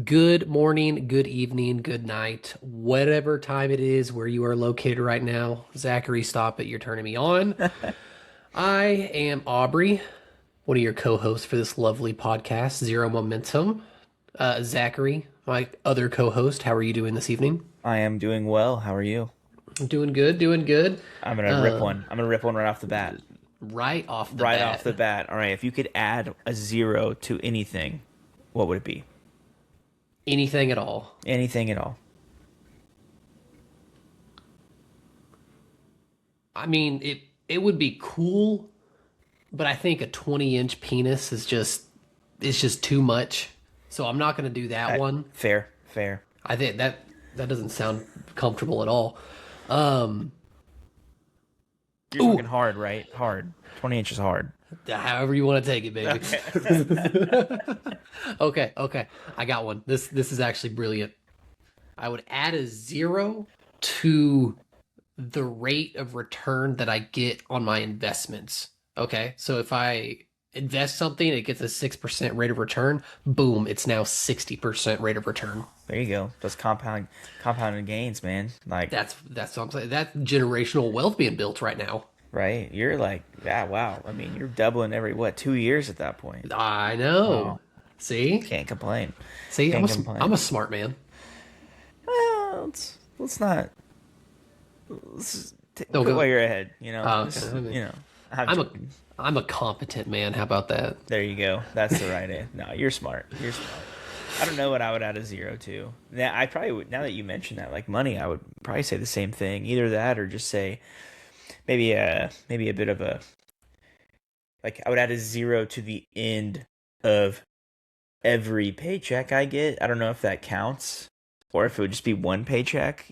Good morning, good evening, good night, whatever time it is where you are located right now. Zachary, stop it. You're turning me on. I am Aubrey, one of your co hosts for this lovely podcast, Zero Momentum. Zachary, my other co host, how are you doing this evening? I am doing well. How are you? I'm doing good, doing good. I'm gonna rip Uh, one. I'm gonna rip one right off the bat. right off the Right off bat, the bat. All right. If you could add a zero to anything, what would it be? anything at all. Anything at all. I mean, it would be cool, but I think a 20-inch penis is just it's just too much. So I'm not going to do that one. Fair. Fair. I think that doesn't sound comfortable at all. Um, You're talking ooh, hard, right? Hard. 20 inches hard. however you want to take it, baby. Okay. Okay, okay. I got one. This is actually brilliant. I would add a zero to the rate of return that I get on my investments. Okay, so if I invest something, it gets a 6% rate of return. Boom, it's now 60% rate of return. There you go. Those compounding gains, man. Like, That's what I'm saying. That's generational wealth being built right now. right? You're like, yeah, wow. I mean, you're doubling every what, 2 years at that point. I know. Wow. See, Can't complain. see, Can't I'm complain. a smart man. Well, let's not. Don't Quit go. while you're ahead. Okay. I mean, I'm I'm a joking. I'm a competent man. How about that? There you go. That's the right answer. No, you're smart. You're smart. I don't know what I would add a zero to. Now, I probably would. Now that you mention that, like money, I would probably say the same thing. Either that, or just say maybe a bit of a like. I would add a zero to the end of every paycheck I get. I don't know if that counts, or if it would just be one paycheck.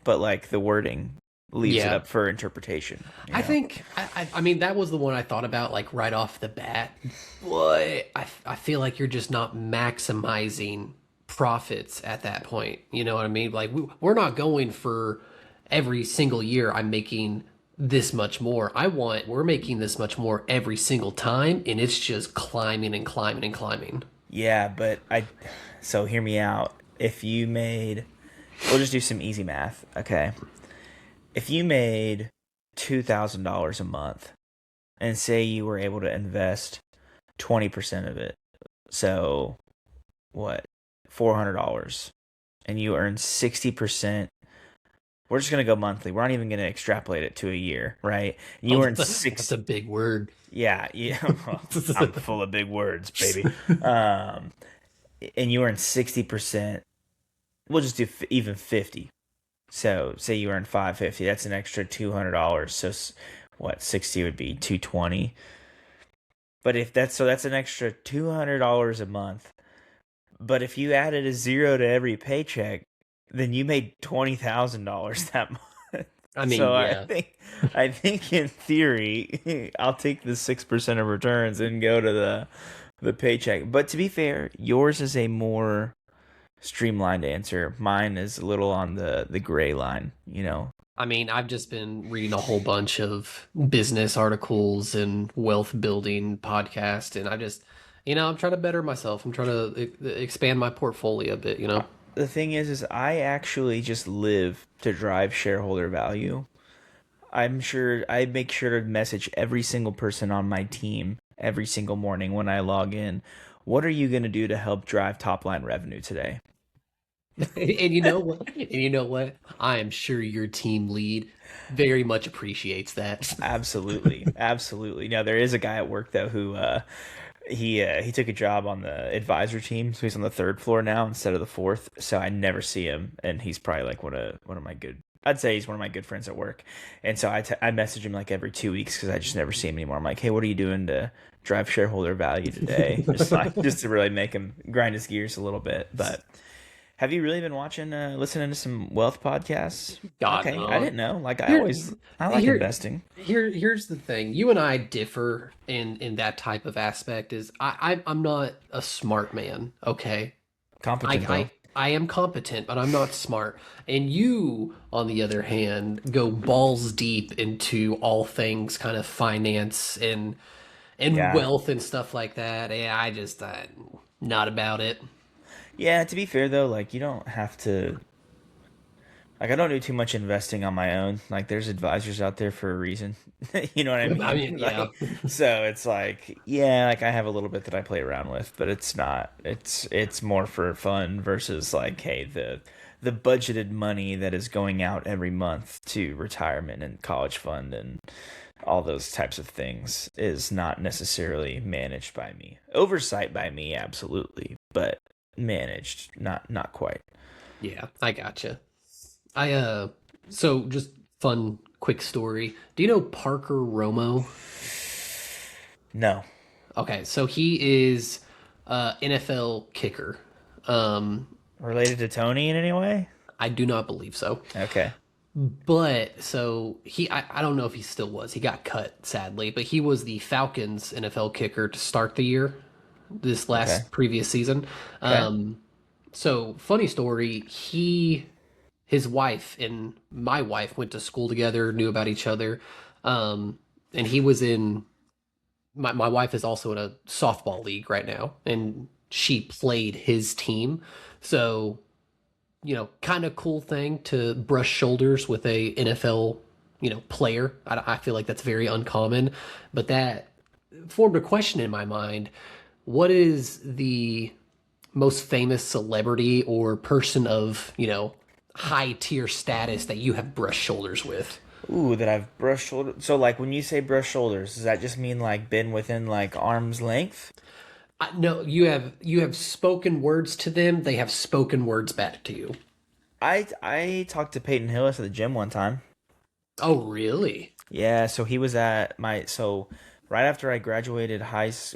But like the wording leaves it Yeah, up for interpretation. I think I mean that was the one I thought about like right off the bat. But I feel like you're just not maximizing profits at that point. You know what I mean? Like we're not going for every single year I'm making this much more. We're making this much more every single time, and it's just climbing and climbing and climbing. Yeah, but so hear me out. If you made, we'll just do some easy math, okay? If you made $2,000 a month and say you were able to invest 20% of it, so what, $400, and you earn 60%, we're just going to go monthly. We're not even going to extrapolate it to a year, right? And Oh, you earn that's six, a big word. yeah, yeah, well, I'm full of big words, baby. Um, and you earn 60%, we'll just do even 50. So say you earn 550, that's an extra $200. So what, 60 would be 220. But if that's so that's an extra $200 a month. But if you added a zero to every paycheck, then you made $20,000 that month. I So mean, I yeah. think I think in theory, I'll take the 6% of returns and go to the paycheck. But to be fair, yours is a more streamlined answer. Mine is a little on the gray line. I mean, I've just been reading a whole bunch of business articles and wealth building podcasts, and I'm trying to better myself. I'm trying to expand my portfolio a bit. The thing is I actually just live to drive shareholder value. I make sure to message every single person on my team every single morning when I log in. What are you going to do to help drive top line revenue today? And you know what? And you know what? I am sure your team lead very much appreciates that. Absolutely, absolutely. Now there is a guy at work though who he took a job on the advisor team, so he's on the third floor now instead of the fourth. So I never see him, and he's probably like one of my good. I'd say he's one of my good friends at work, and so I message him like every 2 weeks because I just never see him anymore. I'm like, hey, what are you doing to drive shareholder value today? Just to really make him grind his gears a little bit. But have you really been watching, listening to some wealth podcasts? God Okay, I no. didn't know. Like Here, I like here, investing. here's the thing. You and I differ in that type of aspect. Is I'm not a smart man. Okay, I Competent though. I I am competent, but I'm not smart. And you, on the other hand, go balls deep into all things kind of finance and Yeah. wealth and stuff like that. And I just not about it. Yeah, to be fair though, like you don't have to. Like I don't do too much investing on my own. Like there's advisors out there for a reason. You know what I I mean? mean, yeah. Like so it's like yeah, like I have a little bit that I play around with, but it's not it's more for fun versus like hey, the budgeted money that is going out every month to retirement and college fund and all those types of things is not necessarily managed by me. Oversight by me absolutely, but managed not quite. Yeah, I gotcha. I so just fun quick story. Do you know Parker Romo? No. Okay, so he is NFL kicker. Um Related to Tony in any way? I do not believe so. Okay. But so I don't know if he still was. He got cut sadly, but he was the Falcons NFL kicker to start the year this Okay. last previous season. Okay. So funny story, his wife and my wife went to school together, knew about each other. And he was in my wife is also in a softball league right now, and she played his team. So, kind of cool thing to brush shoulders with a NFL, player. I feel like that's very uncommon, but that formed a question in my mind. What is the most famous celebrity or person of, high tier status that you have brushed shoulders with? Ooh, that I've brushed shoulders. So, like, when you say brush shoulders, does that just mean like been within like arm's length? No, you have spoken words to them. They have spoken words back to you. I talked to Peyton Hillis at the gym one time. Oh, really? Yeah, so he was at my so right after I graduated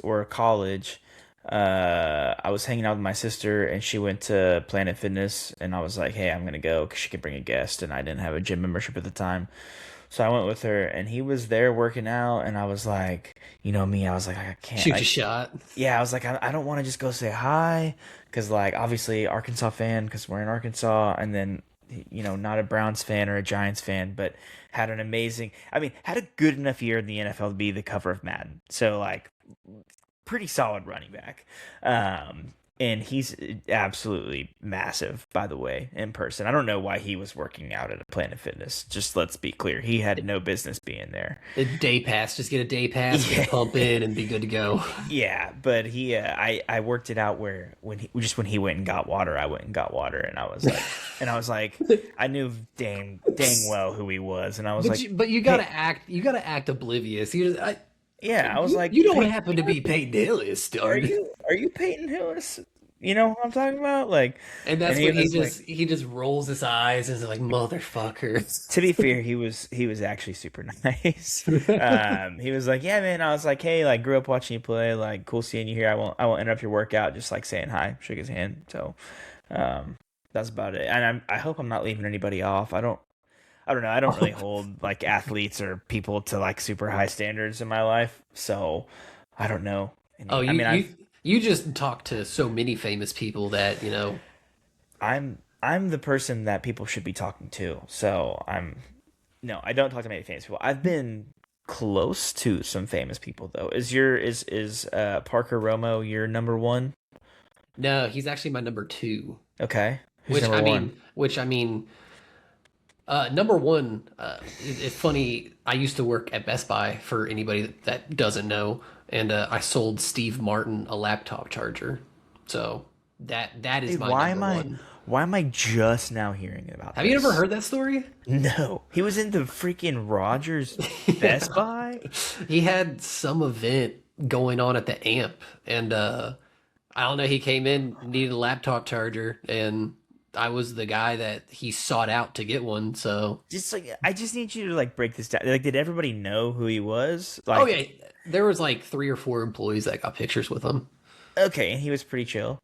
or college, I was hanging out with my sister and she went to Planet Fitness and I was like, "Hey, I'm gonna go because she could bring a guest," and I didn't have a gym membership at the time. So I went with her and he was there working out and I was like, you know me, I was like, I can't Shoot your like shot. yeah, I was like, I don't want to just go say hi because like obviously Arkansas fan because we're in Arkansas and then not a Browns fan or a Giants fan, but had an amazing, I mean, had a good enough year in the NFL to be the cover of Madden. So like pretty solid running back. And he's absolutely massive, by the way, in person. I don't know why he was working out at a Planet Fitness. Just let's be clear, he had no business being there. A day pass. Just get a day pass, get Yeah, a pump in, and be good to go. yeah. But I worked it out where when he went and got water, I went and got water, and I was like, I knew dang well who he was, and I was But like, you hey, gotta act oblivious. yeah, I was like, You don't Peyton, happen to be Peyton Hillis, are darn. you Peyton Hillis? You know what I'm talking about? Like, And and that's he when was like, he just rolls his eyes and is like, "Motherfucker." to be fair, he was actually super nice. He was like, yeah, man. I was like, hey, like, grew up watching you play. Like, cool seeing you here. I won't interrupt your workout. Just like saying hi, shook his hand. So, um, that's about it. And I hope I'm not leaving anybody off. I don't know. I don't really hold like athletes or people to like super high standards in my life. So, I don't know. Oh, I you mean, you you just talk to so many famous people that I'm the person that people should be talking to. So no, I don't talk to many famous people. I've been close to some famous people though. Is Parker Romo your number one? No, he's actually my number two. Okay, who's Which number I one? mean, which I mean, number one. It's funny. I used to work at Best Buy for anybody that doesn't know, and I sold Steve Martin a laptop charger. So that is Dude, my number one. why am I just now hearing about Have you ever this? heard that story? No, he was in the freaking Rogers Yeah. Best Buy. He had some event going on at the amp, and I don't know. He came in, needed a laptop charger, and I was the guy that he sought out to get one. So, Just like I just need you to like break this down. Like, did everybody know who he was? oh Like, yeah, there was like three or four employees that got pictures with him. okay, and he was pretty chill.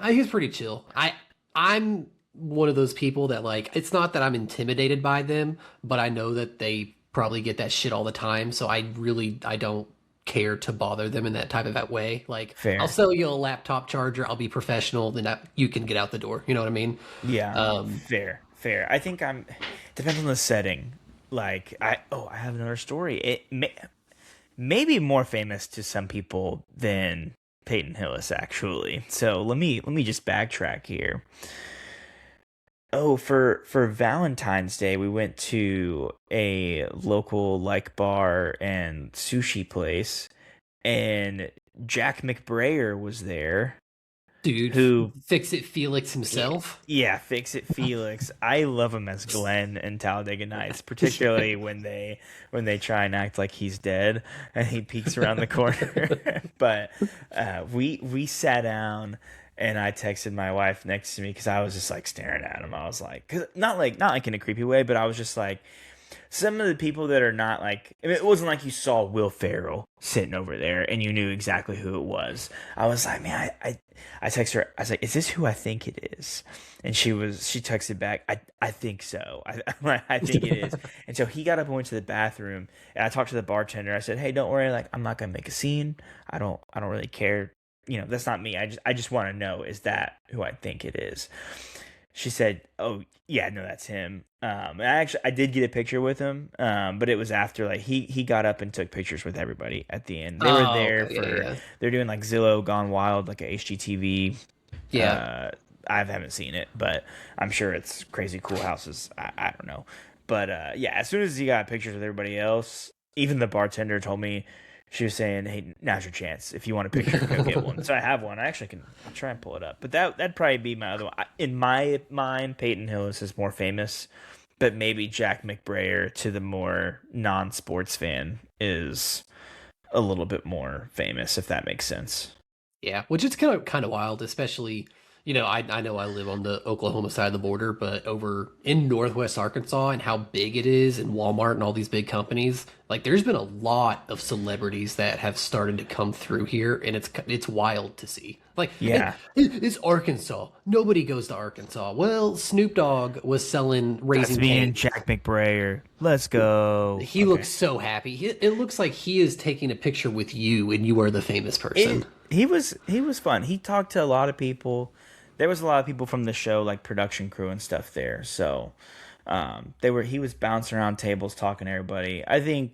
He was pretty chill. I'm one of those people that like. It's not that I'm intimidated by them, but I know that they probably get that shit all the time. So I don't care to bother them in that type of that way. Like, I'll Fair. sell you a laptop charger. I'll be professional. Then you can get out the door. You know what I mean? Yeah, Um, fair. I think I'm depends on the setting. Like I have another story. It may be more famous to some people than Peyton Hillis actually. So let me just backtrack here. Oh, for Valentine's Day, we went to a local like bar and sushi place, and Jack McBrayer was there. Dude, Who, Fix It Felix yeah, himself. yeah, Fix It Felix. I love him as Glenn in Talladega Nights, particularly when they try and act like he's dead and he peeks around the corner. But we sat down and I texted my wife next to me because I was just like staring at him. I was like, 'cause not like in a creepy way, but I was just like, some of the people that are not like, I mean, it wasn't like you saw Will Ferrell sitting over there and you knew exactly who it was. I was like, man, I texted her. I was like, is this who I think it is? And she texted back, I think so. I think it is. And so he got up and went to the bathroom, and I talked to the bartender. I said, hey, don't worry, like I'm not gonna make a scene. I don't really care. That's not me. I just want to know, is that who I think it is? She said, "Oh yeah, no, that's him." And I did get a picture with him, but it was after like he got up and took pictures with everybody at the end. They were Oh, there okay, yeah, for yeah. they're doing like Zillow Gone Wild, like a HGTV. Yeah. Uh, I haven't seen it, but I'm sure it's crazy cool houses. I don't know, but yeah, as soon as he got pictures with everybody else, even the bartender told me. She was saying, "Hey, now's your chance. If you want a picture, go get one." So I have one. I actually can. I'll try and pull it up. But that'd probably be my other one. In my mind, Peyton Hillis is more famous, but maybe Jack McBrayer, to the more non-sports fan, is a little bit more famous, if that makes sense. Yeah, which is kind of wild, especially I know I live on the Oklahoma side of the border, but over in Northwest Arkansas and how big it is, and Walmart and all these big companies, like there's been a lot of celebrities that have started to come through here, and it's wild to see. Like Yeah, it's Arkansas. Nobody goes to Arkansas. Well, Snoop Dogg was selling that's Raising me and Cane's. Jack McBrayer. Let's go. He Okay. looks so happy. It looks like he is taking a picture with you, and you are the famous person. He was fun. He talked to a lot of people. There was a lot of people from the show, like production crew and stuff there. So he was bouncing around tables talking to everybody. I think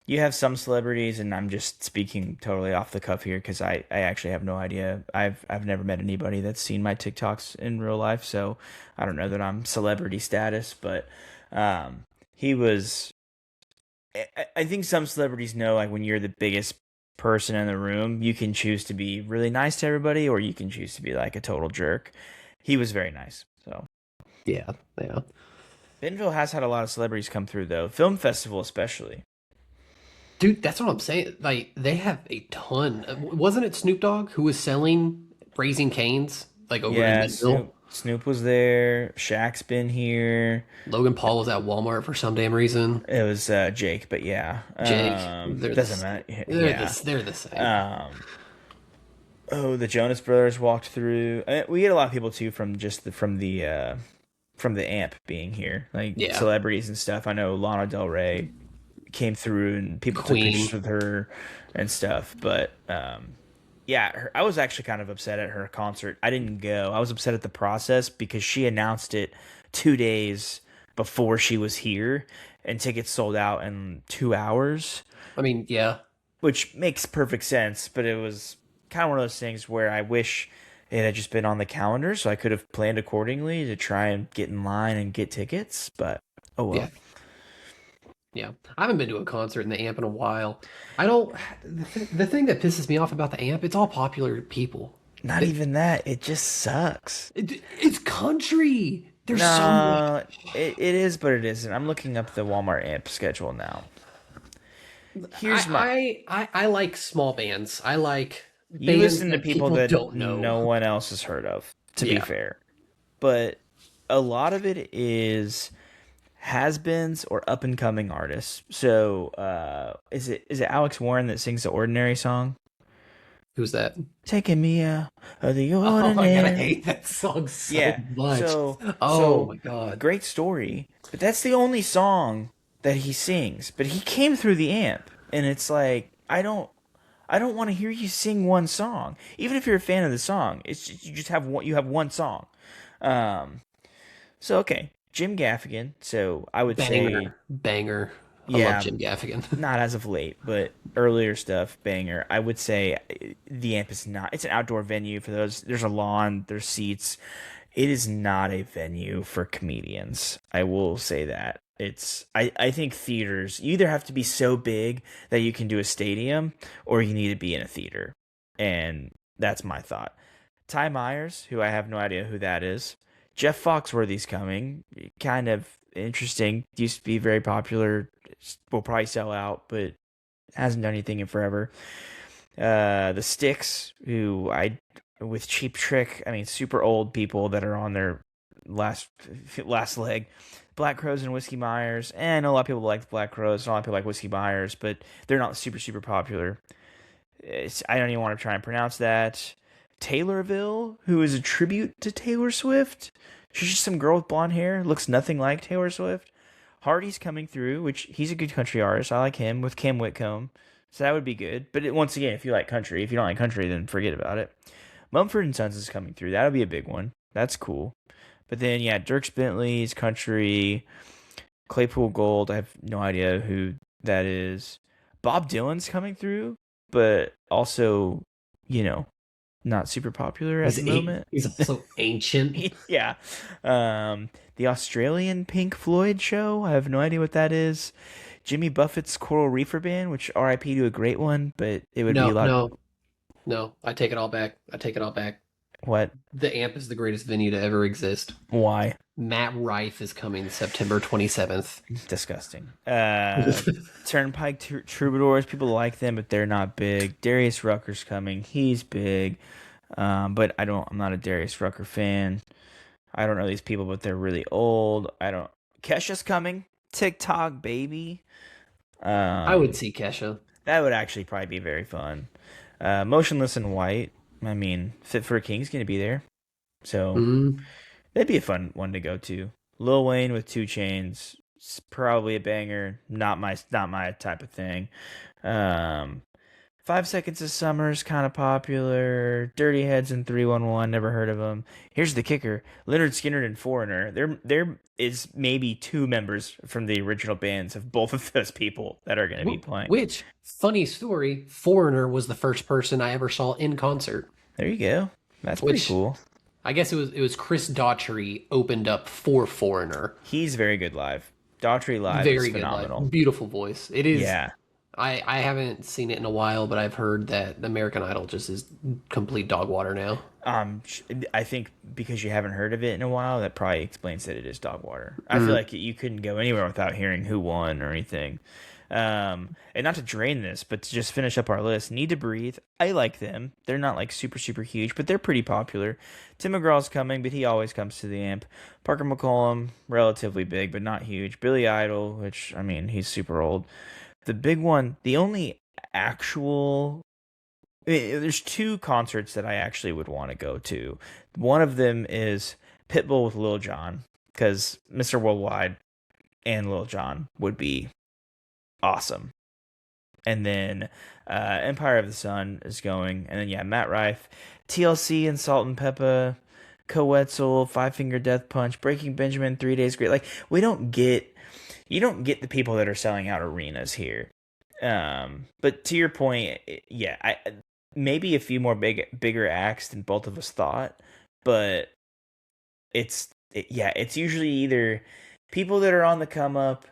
you have some celebrities, and I'm just speaking totally off the cuff here because I actually have no idea. I've never met anybody that's seen my TikToks in real life, so I don't know that I'm celebrity status. But he was. I think some celebrities know, like, when you're the biggest person in the room, you can choose to be really nice to everybody, or you can choose to be like a total jerk. He was very nice. So Yeah, yeah. Bentonville has had a lot of celebrities come through, though. Film festival, especially. Dude, that's what I'm saying. Like they have a ton. Wasn't it Snoop Dogg who was selling Raising Cane's like over in Yeah, Midville? Snoop was there. Shaq's been here. Logan Paul was at Walmart for some damn reason. It was Jake, but yeah, Jake, they're doesn't matter. they're Yeah. the same. Um, oh, the Jonas Brothers walked through. We get a lot of people too from just from the amp being here, like Yeah, celebrities and stuff. I know Lana Del Rey came through and people took pictures Queen. with her and stuff. But yeah, I was actually kind of upset at her concert. I didn't go. I was upset at the process because she announced it 2 days before she was here, and tickets sold out in 2 hours, I mean, yeah, which makes perfect sense. But it was kind of one of those things where I wish it had just been on the calendar so I could have planned accordingly to try and get in line and get tickets. But oh yeah, well. yeah. I haven't been to a concert in the Amp in a while. I don't. The thing that pisses me off about the Amp, it's all popular people. Not even that. It just sucks. It's country. There's so much. No, it is, but it isn't. I'm looking up the Walmart amp schedule now. Here's my. I like small bands. I like You bands listen to that people people that don't no know. one else has heard of, to be Yeah. fair. But a lot of it is has-beens or up-and-coming artists. So, is it Alex Warren that sings the Ordinary song? Who's that? Taking me out of the Oh my god, I ordinary. hate that song so Yeah. much. So Oh so my god. great story, but that's the only song that he sings. But he came through the amp, and it's like I don't want to hear you sing one song, even if you're a fan of the song. It's just, you have one song. Um. So okay, Jim Gaffigan. So I would say Banger. Banger. I love Yeah, Jim Gaffigan. not as of late, but earlier stuff, banger. I would say the amp is not. It's an outdoor venue for those. There's a lawn. There's seats. It is not a venue for comedians. I will say that. I think theaters, you either have to be so big that you can do a stadium or you need to be in a theater. And that's my thought. Ty Myers, who I have no idea who that is. Jeff Foxworthy's coming. Kind of interesting. Used to be very popular. Will probably sell out, but hasn't done anything in forever. The Sticks, who I with Cheap Trick, I mean super old people that are on their last last leg. Black Crows and Whiskey Myers. And I know a lot of people like Black Crows, a lot of people like Whiskey Myers, but they're not super popular. I don't even want to try and pronounce that. Taylorville, who is a tribute to Taylor Swift. She's just some girl with blonde hair, looks nothing like Taylor Swift. Hardy's coming through, which he's a good country artist. I like him with Kim Whitcomb. So that would be good. But once again, if you like country, if you don't like country, then forget about it. Mumford and Sons is coming through. That'll be a big one. That's cool. But then, yeah, Dierks Bentley's country. Claypool Gold, I have no idea who that is. Bob Dylan's coming through, but also, you know, not super popular at the moment. He's also ancient. Yeah. The Australian Pink Floyd show, I have no idea what that is. Jimmy Buffett's Coral Reefer Band, which RIP to a great one, but it would be a No, lot. no, no. I take it all back. I take it all back. What? The AMP is the greatest venue to ever exist. Why? Matt Rife is coming September 27th. Disgusting. Turnpike Troubadours, people like them, but they're not big. Darius Rucker's coming. He's big. But I'm not a Darius Rucker fan. I don't know these people, but they're really old. Kesha's coming. TikTok, baby. I would see Kesha. That would actually probably be very fun. Motionless in White. I mean, Fit for a King's going to be there. So that'd be a fun one to go to. Lil Wayne with 2 Chainz. It's probably a banger. Not my type of thing. 5 Seconds of Summer is kind of popular. Dirty Heads and 311, never heard of them. Here's the kicker: Leonard Skinner and Foreigner. There is maybe 2 members from the original bands of both of those people that are going to be playing. Which, funny story, Foreigner was the first person I ever saw in concert. There you go. That's pretty cool. I guess it was Chris Daughtry opened up for Foreigner. He's very good live. Daughtry live is phenomenal. Live. Beautiful voice. It is. Yeah. I haven't seen it in a while, but I've heard that American Idol just is complete dog water now. I think because you haven't heard of it in a while, that probably explains that it is dog water. I feel like you couldn't go anywhere without hearing who won or anything. And not to drain this, but to just finish up our list, Need to Breathe. I like them. They're not like super huge, but they're pretty popular. Tim McGraw's coming, but he always comes to the amp. Parker McCollum, relatively big, but not huge. Billy Idol, which, I mean, he's super old. The big one, the only actual... There's 2 concerts that I actually would want to go to. One of them is Pitbull with Lil Jon, because Mr. Worldwide and Lil Jon would be awesome. And then Empire of the Sun is going. And then, yeah, Matt Rife, TLC and Salt and Peppa, Coetzel, Five Finger Death Punch, Breaking Benjamin, 3 Days Great. Like, you don't get the people that are selling out arenas here. But to your point, yeah, maybe a few more bigger acts than both of us thought, but it's usually either people that are on the come up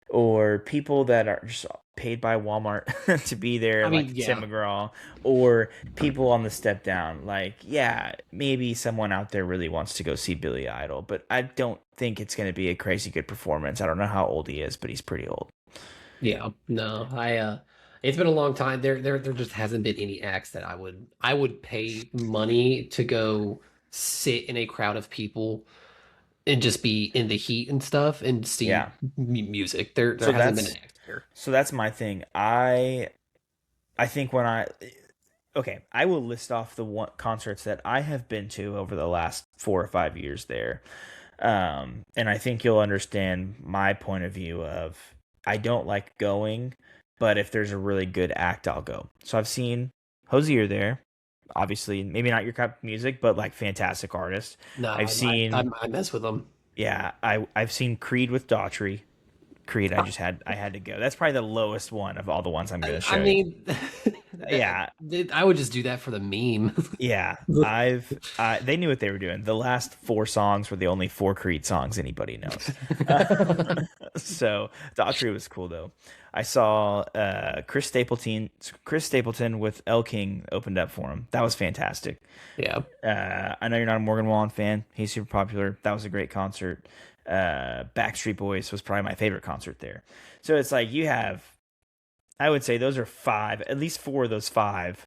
or people that are just paid by Walmart to be there, Tim McGraw, or people on the step down. Like, yeah, maybe someone out there really wants to go see Billy Idol, but I don't think it's going to be a crazy good performance. I don't know how old he is, but he's pretty old. Yeah, no, it's been a long time. There just hasn't been any acts that I would pay money to go sit in a crowd of people and just be in the heat and stuff and see music. There hasn't been an act here. So that's my thing. I think I will list off the concerts that I have been to over the last 4 or 5 years there. And I think you'll understand my point of view of I don't like going, but if there's a really good act, I'll go. So I've seen Hosier there. Obviously, maybe not your type of music, but like fantastic artist. No, I mess with them. Yeah, I've seen Creed with Daughtry. Creed, I had to go. That's probably the lowest one of all the ones I'm going to I show you. mean, Yeah, I would just do that for the meme. yeah. They knew what they were doing. The last four songs were the only four Creed songs anybody knows. So Daughtry was cool though. I saw Chris Stapleton with El King opened up for him. That was fantastic. Yeah. I know you're not a Morgan Wallen fan. He's super popular. That was a great concert. Backstreet Boys was probably my favorite concert there. So it's like you have, I would say those are five, at least four of those five.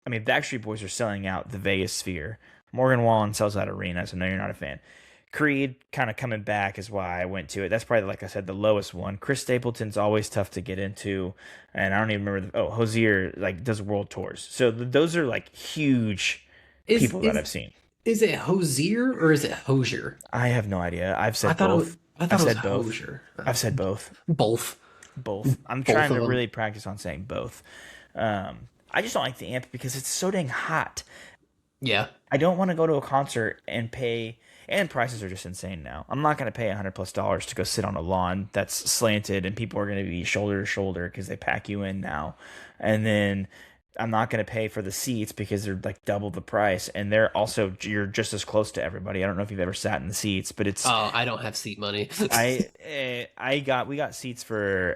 I mean, Backstreet Boys are selling out the Vegas Sphere. Morgan Wallen sells out arenas. I know you're not a fan. Creed kind of coming back is why I went to it. That's probably, like I said, the lowest one. Chris Stapleton's always tough to get into, and I don't even remember. Hosier like does world tours, so those are like huge Is people that is I've seen. is it Hosier or is it Hosier? I have no idea. I've I said thought it was both. I I've thought it was said both. Hosier. I've said both. Both. Both. I'm Both trying of to them. really practice on saying both. I just don't like the amp because it's so dang hot. Yeah. I don't want to go to a concert and pay, and prices are just insane now. I'm not going to pay $100+ to go sit on a lawn that's slanted and people are going to be shoulder to shoulder because they pack you in now. And then I'm not going to pay for the seats because they're like double the price. And they're also, you're just as close to everybody. I don't know if you've ever sat in the seats, but it's, Oh, I don't have seat money. we got seats for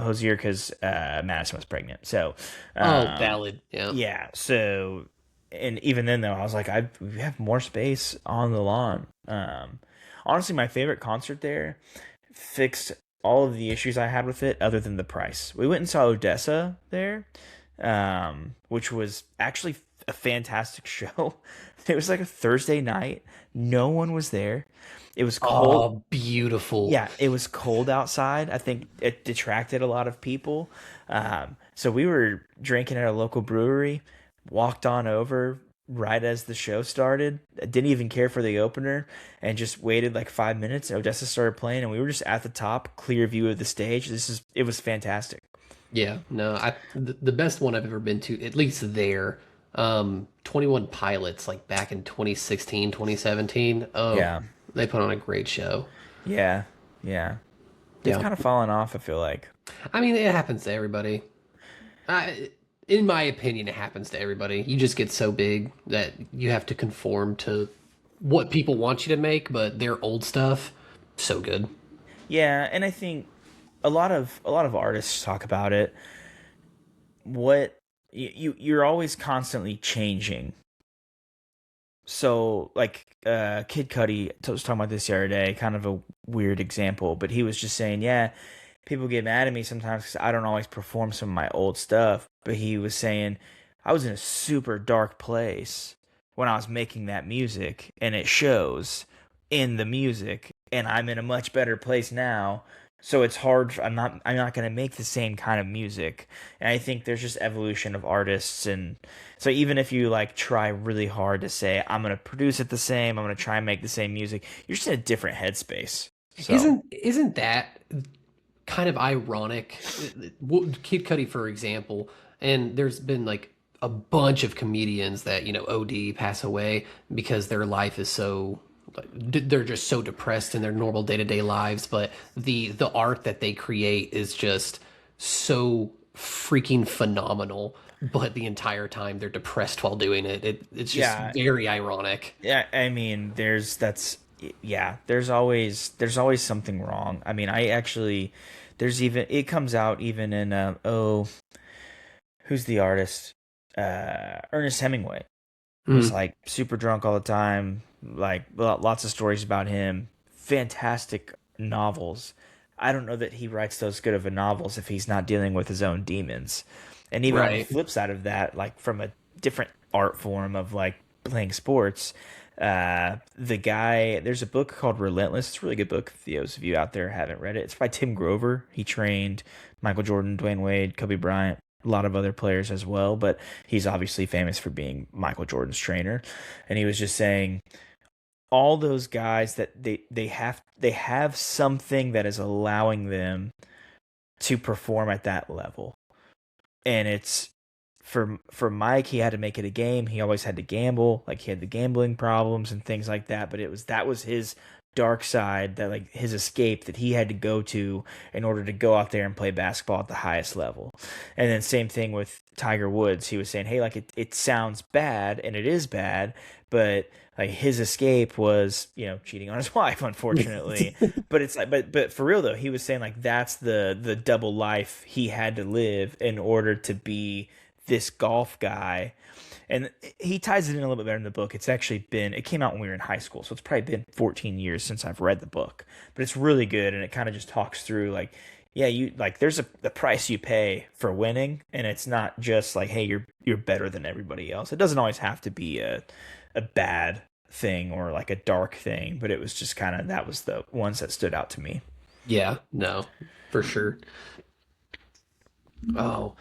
Hosier because Madison was pregnant. So, Oh, um, valid. Yeah. yeah. So, and even then though, I was like, we have more space on the lawn. Honestly, my favorite concert there fixed all of the issues I had with it, other than the price. We went and saw Odessa there, which was actually a fantastic show. It was like a Thursday night. No one was there. It was cold. Oh, beautiful. Yeah, it was cold outside. I think it detracted a lot of people. So we were drinking at a local brewery, walked on over right as the show started. I didn't even care for the opener and just waited like 5 minutes. Odessa started playing and we were just at the top, clear view of the stage. It was fantastic. Yeah. No, the best one I've ever been to, at least there, 21 Pilots, like back in 2016, 2017. Oh, Yeah. they put on a great show. Yeah. Yeah. They've Yeah. kind of fallen off, I feel like. I mean, it happens to everybody. In my opinion, it happens to everybody. You just get so big that you have to conform to what people want you to make, but their old stuff, so good. Yeah, and I think a lot of artists talk about it. What you're always constantly changing. So like Kid Cudi was talking about this the other day, kind of a weird example, but he was just saying, yeah, people get mad at me sometimes because I don't always perform some of my old stuff. But he was saying I was in a super dark place when I was making that music, and it shows in the music, and I'm in a much better place now. So it's hard. I'm not going to make the same kind of music. And I think there's just evolution of artists, and so even if you like try really hard to say I'm going to produce it the same, I'm going to try and make the same music, you're just in a different headspace. So Isn't that kind of ironic? Kid Cudi, for example, and there's been like a bunch of comedians that OD pass away because their life is so they're just so depressed in their normal day-to-day lives, but the art that they create is just so freaking phenomenal, but the entire time they're depressed while doing it. It's just yeah, very ironic. yeah. I mean, yeah. There's always something wrong. I mean, I actually there's even it comes out even in who's the artist? Ernest Hemingway was Mm, like super drunk all the time, like lots of stories about him. Fantastic novels. I don't know that he writes those good of a novels if he's not dealing with his own demons. And even on the right. flip side of that, like from a different art form of like playing sports, the guy there's a book called Relentless. It's a really good book if those of you out there haven't read it. It's by Tim Grover. He trained Michael Jordan, Dwayne Wade, Kobe Bryant, a lot of other players as well, but he's obviously famous for being Michael Jordan's trainer. And he was just saying all those guys that they have something that is allowing them to perform at that level. And it's for Mike, he had to make it a game. He always had to gamble, like he had the gambling problems and things like that. But that was his dark side, that like his escape that he had to go to in order to go out there and play basketball at the highest level. And then same thing with Tiger Woods. He was saying, hey, like it sounds bad and it is bad, but like his escape was, cheating on his wife, unfortunately. But it's like, but for real though, he was saying like that's the double life he had to live in order to be this golf guy. And he ties it in a little bit better in the book. It came out when we were in high school, so it's probably been 14 years since I've read the book. But it's really good, and it kind of just talks through like, yeah, there's the price you pay for winning, and it's not just like, hey, you're better than everybody else. It doesn't always have to be a bad thing or like a dark thing, but it was just kind of, that was the ones that stood out to me. Yeah, no, for sure. Oh,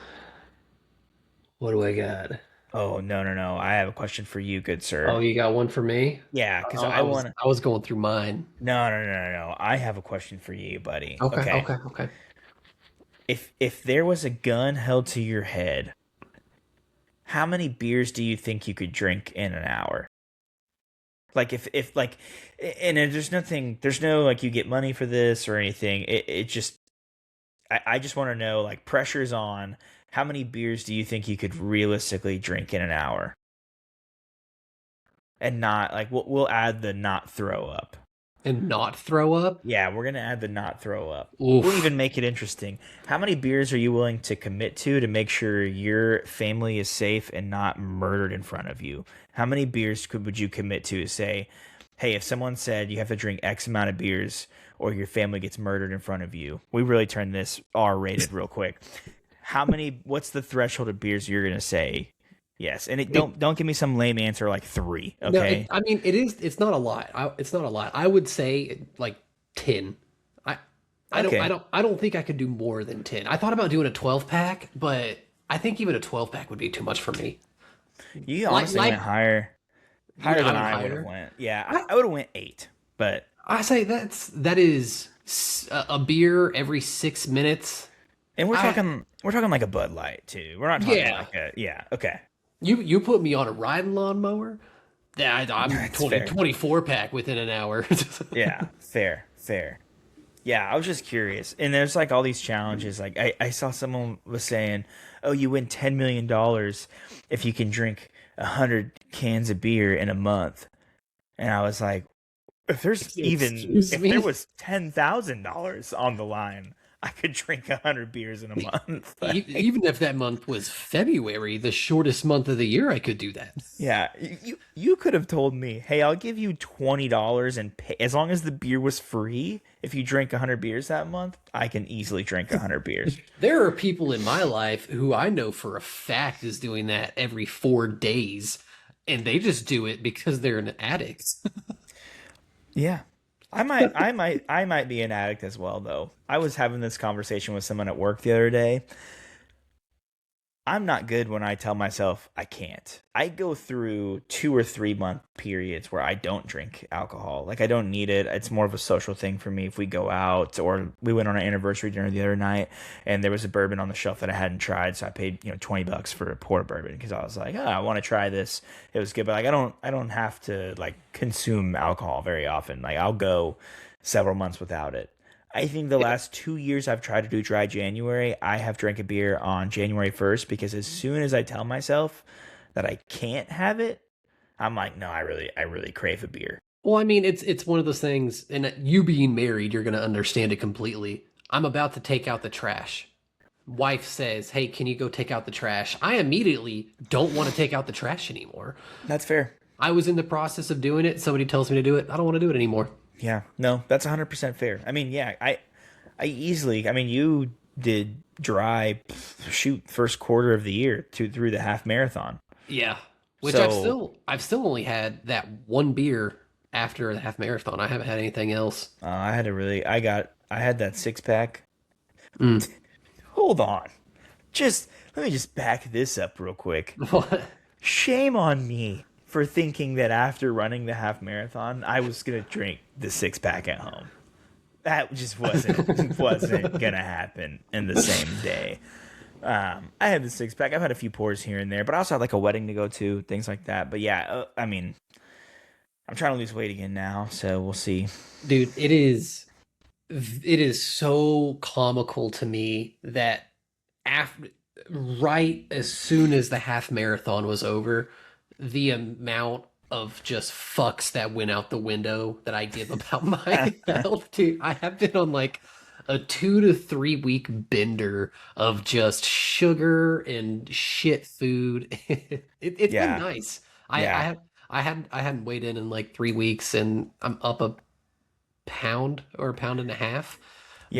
what do I got? Oh, no, no, no. I have a question for you, good Oh, sir. you got one for me? Yeah, because Oh, I I was want to. I was going through mine. No, no, no, no, no. I have a question for you, buddy. Okay, Okay. okay, okay. If there was a gun held to your head, how many beers do you think you could drink in an hour? Like if like, and there's no like you get money for this or anything. It just, I just want to know, like, pressure's on. How many beers do you think you could realistically drink in an hour? And not like, we'll add the not throw up. And not throw up? Yeah, we're gonna add the not throw up. We'll Oof. even make it interesting. How many beers are you willing to commit to make sure your family is safe and not murdered in front of you? How many beers would you commit to say, hey, if someone said you have to drink X amount of beers or your family gets murdered in front of you? We really turned this R rated real quick. What's the threshold of beers you're gonna say yes? And don't give me some lame answer like three, No, okay? I mean, it is. It's not a lot. It's not a lot. I would say like 10. I, Okay. I don't think I could do more than 10. I thought about doing a 12 pack, but I think even a 12 pack would be too much for me. You Like, honestly went higher. you Higher I than went I would have higher. went. Yeah, I, I would have went 8. But I say that is a beer every 6 minutes. and I we're talking like a Bud Light too. We're not talking Yeah. like a, yeah. Okay, You put me on a riding lawnmower. Yeah, I'm that's fair. 24 pack within an hour. Yeah, fair. Yeah, I was just curious. And there's like all these challenges. Like I saw someone was saying, "Oh, you win $10 million if you can drink 100 cans of beer in a month." And I was like, Excuse if there me. was $10,000 on the line, I could drink 100 beers in a month. Like, Even if that month was February, the shortest month of the year, I could do that. yeah, you could have told me, hey, I'll give you $20 and pay as long as the beer was free. If you drink 100 beers that month, I can easily drink 100 beers. There are people in my life who I know for a fact is doing that every 4 days, and they just do it because they're an addict. Yeah. I might be an addict as well though. I was having this conversation with someone at work the other day. I'm not good when I tell myself I can't. I go through 2 or 3 month periods where I don't drink alcohol. Like I don't need it. It's more of a social thing for me if we go out, or we went on an anniversary dinner the other night and there was a bourbon on the shelf that I hadn't tried, so I paid, $20 for a pour bourbon because I was like, oh, I want to try this. It was good, but like I don't have to like consume alcohol very often. Like I'll go several months without it. I think the last 2 years I've tried to do dry January, I have drank a beer on January 1st because as soon as I tell myself that I can't have it, I'm like, no, I really crave a beer. Well, I mean, it's one of those things, and you being married, you're going to understand it completely. I'm about to take out the trash. Wife says, "Hey, can you go take out the trash?" I immediately don't want to take out the trash anymore. That's fair. I was in the process of doing it. Somebody tells me to do it. I don't want to do it anymore. Yeah, no, that's 100% fair. I mean, yeah, I easily, I mean, you did dry, shoot, first quarter of the year through the half marathon. Yeah. Which So, I've still only had that one beer after the half marathon. I haven't had anything else. I had that 6 pack. Mm. Hold on. Let me just back this up real quick. What? Shame on me for thinking that after running the half marathon, I was gonna drink the 6 pack at home. That just wasn't gonna happen in the same day. I had the 6 pack. I've had a few pours here and there, but I also had like a wedding to go to, things like that. But yeah, I mean, I'm trying to lose weight again now, so we'll see. Dude, it is so comical to me that after right as soon as the half marathon was over, the amount of just fucks that went out the window that I give about my health, dude. I have been on like a 2 to 3 week bender of just sugar and shit food. It's been Yeah, nice. yeah, I hadn't weighed in like 3 weeks, and I'm up a pound or a pound and a half.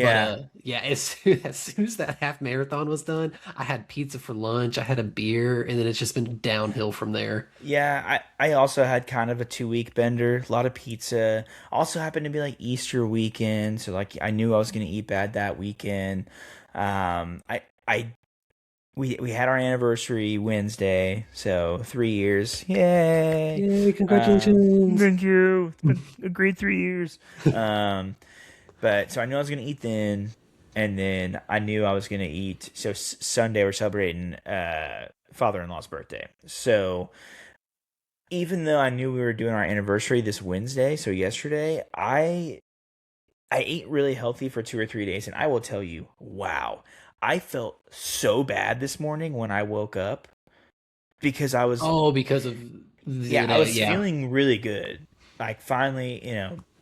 But yeah. yeah, as soon as that half marathon was done, I had pizza for lunch, I had a beer, and then it's just been downhill from there. Yeah, I also had kind of a 2 week bender, a lot of pizza. Also happened to be like Easter weekend, so like I knew I was gonna eat bad that weekend. I we had our anniversary Wednesday, so 3 years. Yay! Yay, congratulations. Thank you. It's been a great 3 years. Um, but so I knew I was gonna eat then, and then I knew I was gonna eat. So Sunday we're celebrating father-in-law's birthday. So even though I knew we were doing our anniversary this Wednesday, so yesterday, I ate really healthy for 2 or 3 days, and I will tell you, wow, I felt so bad this morning when I woke up because I was, Oh, because of yeah, I was yeah. feeling really good. Like finally,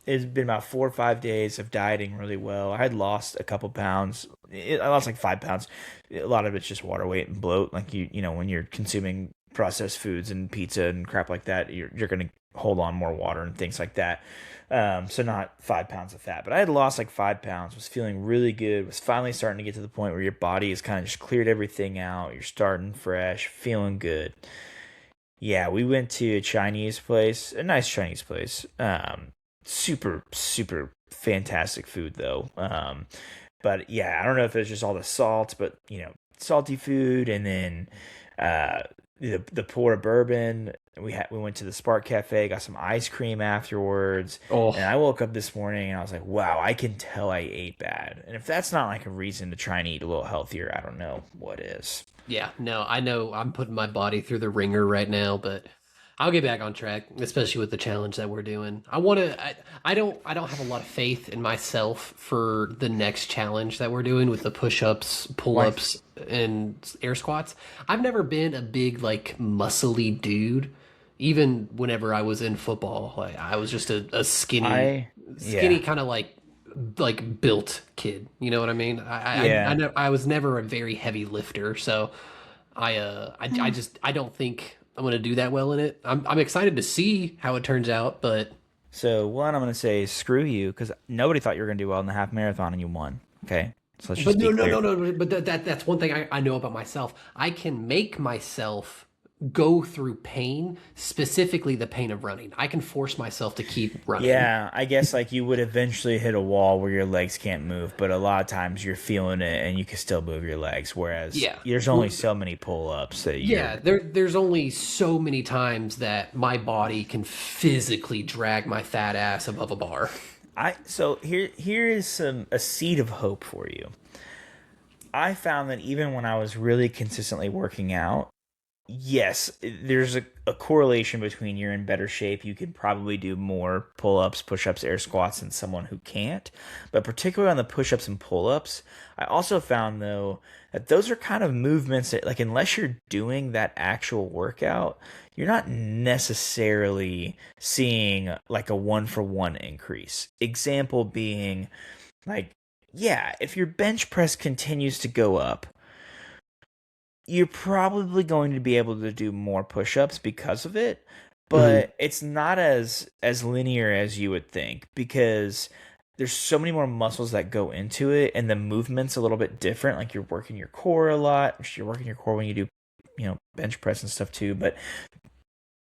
it's been about 4 or 5 days of dieting really well. I had lost a couple pounds. I lost like 5 pounds. A lot of it's just water weight and bloat. Like when you're consuming processed foods and pizza and crap like that, you're gonna hold on more water and things like that. So not 5 pounds of fat, but I had lost like 5 pounds. Was feeling really good. Was finally starting to get to the point where your body has kind of just cleared everything out. You're starting fresh, feeling good. Yeah, we went to a Chinese place, a nice Chinese place. Super, super fantastic food though. But yeah, I don't know if it's just all the salt, but salty food, and then uh, the pour of bourbon. We went to the Spark Cafe, got some ice cream afterwards, and I Oh, woke up this morning and I was like, wow, I can tell I ate bad. And if that's not like a reason to try and eat a little healthier, I don't know what is. yeah, no, I know I'm putting my body through the ringer right now, but I'll get back on track, especially with the challenge that we're doing. I don't have a lot of faith in myself for the next challenge that we're doing with the push-ups, Why? pull-ups, and air squats. I've never been a big like muscly dude. Even whenever I was in football, like I was just a skinny, I skinny yeah kind of like built kid. You know what I mean? yeah. I was never a very heavy lifter, so I don't think I'm gonna do that well in it. I'm excited to see how it turns out, but So one, I'm gonna say screw you because nobody thought you were gonna do well in the half marathon and you won. Okay, so let's just be no, no, no, clear. no. But that's one thing I know about myself. I can make myself go through pain, specifically the pain of running. I can force myself to keep running. Yeah, I guess like you would eventually hit a wall where your legs can't move, but a lot of times you're feeling it and you can still move your legs. Whereas Yeah. there's only so many pull ups that Yeah, you're. there's only so many times that my body can physically drag my fat ass above a bar. So here is a seed of hope for you. I found that even when I was really consistently working out, yes, there's a correlation between you're in better shape. You can probably do more pull ups, push ups, air squats than someone who can't. But particularly on the push ups and pull ups, I also found though that those are kind of movements that, like, unless you're doing that actual workout, you're not necessarily seeing like a 1 for 1 increase. Example being, like, yeah, if your bench press continues to go up, you're probably going to be able to do more push-ups because of it, Mhm. but it's not as linear as you would think because there's so many more muscles that go into it and the movement's a little bit different. Like you're working your core a lot. You're working your core when you do bench press and stuff too, but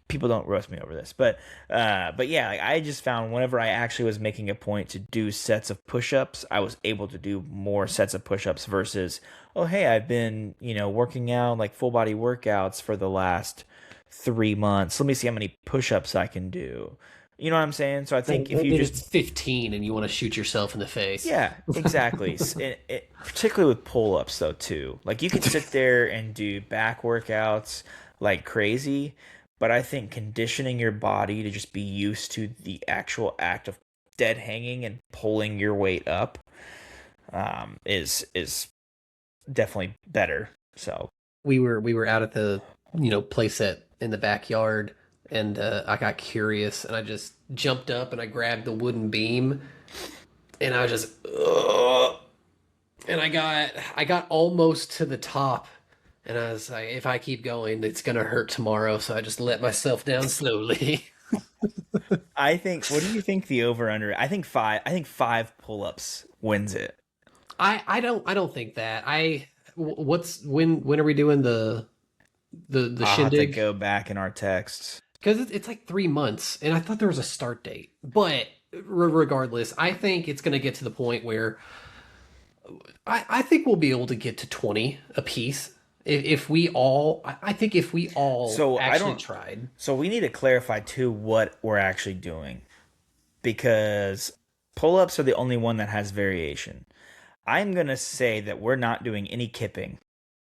people don't roast me over this, but yeah, like I just found whenever I actually was making a point to do sets of push-ups, I was able to do more sets of push-ups versus, oh hey, I've been working out like full body workouts for the last 3 months. Let me see how many push-ups I can do. You know what I'm saying? So I think if Then you just, it's 15 and you want to shoot yourself in the face. yeah, exactly. Particularly with pull-ups though too. Like you can sit there and do back workouts like crazy, but I think conditioning your body to just be used to the actual act of dead hanging and pulling your weight up is definitely better. So We were out at the playset in the backyard, and I got curious, and I just jumped up and I grabbed the wooden beam, and I was just, ugh, and I got almost to the top, and I was like, if I keep going, it's gonna hurt tomorrow. So I just let myself down slowly. I think, what do you think the over under? I think five. I think five pull ups wins it. I don't think that what's when are we doing the I'll have to shindig? go back in our texts. Because it's like 3 months, and I thought there was a start date. But regardless, I think it's going to get to the point where I think we'll be able to get to 20 a piece if we all. I think if we all So I actually don't. tried. So we need to clarify too what we're actually doing, because pull ups are the only one that has variation. I'm gonna say that we're not doing any kipping,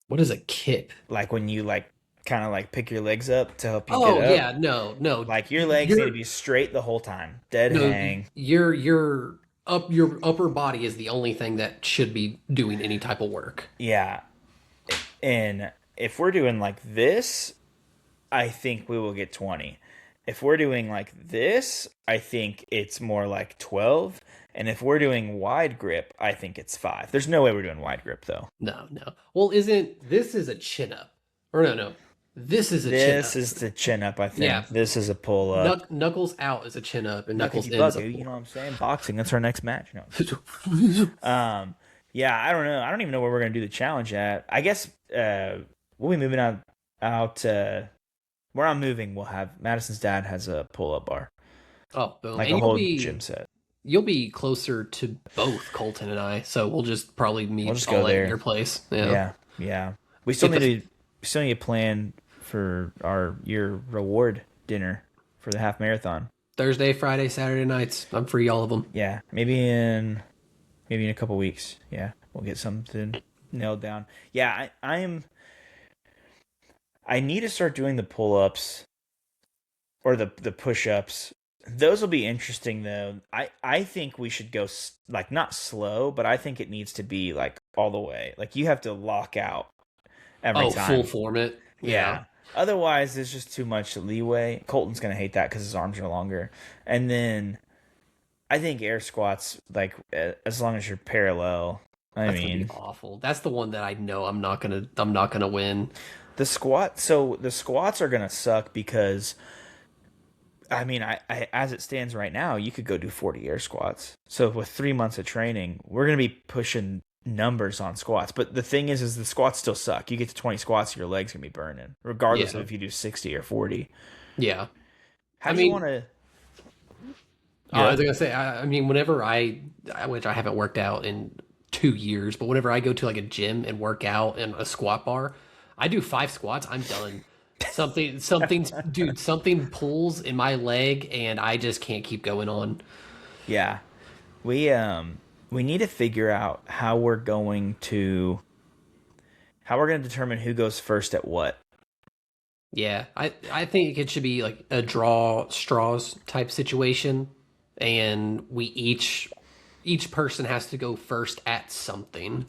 What is a kip? like when you like kind of like pick your legs up to help you get Oh up. yeah, no, no, Like your legs need to you're be straight the whole time, dead no, hang. your upper body is the only thing that should be doing any type of work. Yeah, and if we're doing like this, I think we will get 20. If we're doing like this, I think it's more like 12. And if we're doing wide grip, I think it's 5. There's no way we're doing wide grip though. No, no. Well, isn't this is a chin up? Or no, no. This is a chin This up. is the chin up, I Yeah. think. This is a pull up. Knuckles out is a chin up, and Knuckles Knuckity in is a bugger, you know what pull I'm saying? Boxing, that's our next match. No. up. Yeah, I don't know. I don't even know where we're gonna do the challenge at. I guess we'll be moving out where I'm moving. We'll have Madison's dad has a pull up bar, Oh, boom. like And a you'll whole be gym set. you'll be closer to both Colton and I, so we'll just probably We'll meet just go all at there. your place. Yeah. Yeah, yeah. We still Get need the to plan for your reward dinner for the half marathon. Thursday, Friday, Saturday nights. I'm free all of them. Yeah, maybe in a couple weeks. Yeah, we'll get something nailed down. Yeah, I need to start doing the pull ups or the push ups. Those will be interesting though. I think we should go like not slow, but I think it needs to be like all the way. Like you have to lock out every Oh, full time. form it. Yeah. Yeah. Otherwise, there's just too much leeway. Colton's gonna hate that because his arms are longer. And then I think air squats, like as long as you're parallel. I That's gonna be mean, awful. That's the one that I know I'm not gonna win. the squat. So the squats are gonna suck because I mean, I as it stands right now, you could go do 40 air squats. So with 3 months of training, we're gonna be pushing numbers on squats. But the thing is the squats still suck. You get to 20 squats, your legs gonna be burning, regardless of Yeah. if you do 60 or 40. Yeah. How I do you mean, want to? I Yeah. was gonna say, I mean, whenever which I haven't worked out in 2 years, but whenever I go to like a gym and work out in a squat bar, I do 5 squats. I'm done. Dude, something pulls in my leg, and I just can't keep going on. Yeah. We need to figure out how we're going to determine who goes first at what. Yeah, I think it should be like a draw straws type situation, and we each person has to go first at something.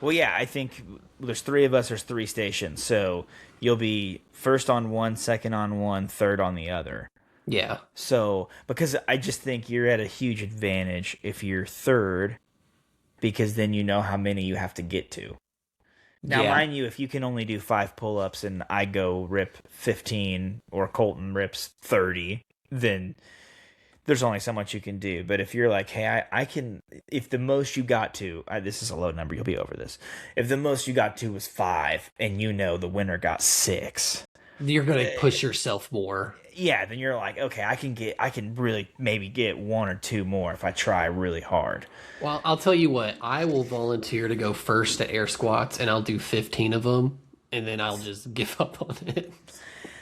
Well, yeah, I think there's three of us, there's three stations. So you'll be first on one, second on one, third on the other. Yeah. So, because I just think you're at a huge advantage if you're third, because then you know how many you have to get to. Now, Yeah. mind you, if you can only do 5 pull-ups and I go rip 15 or Colton rips 30, then there's only so much you can do. But if you're like, hey, I can, if the most you got to, this is a low number, you'll be over this. If the most you got to was 5 and you know the winner got 6, You're gonna push yourself more. yeah, then you're like, okay, I can really maybe get 1 or 2 more if I try really hard. Well, I'll tell you what, I will volunteer to go first at air squats, and I'll do 15 of them, and then I'll just give up on it.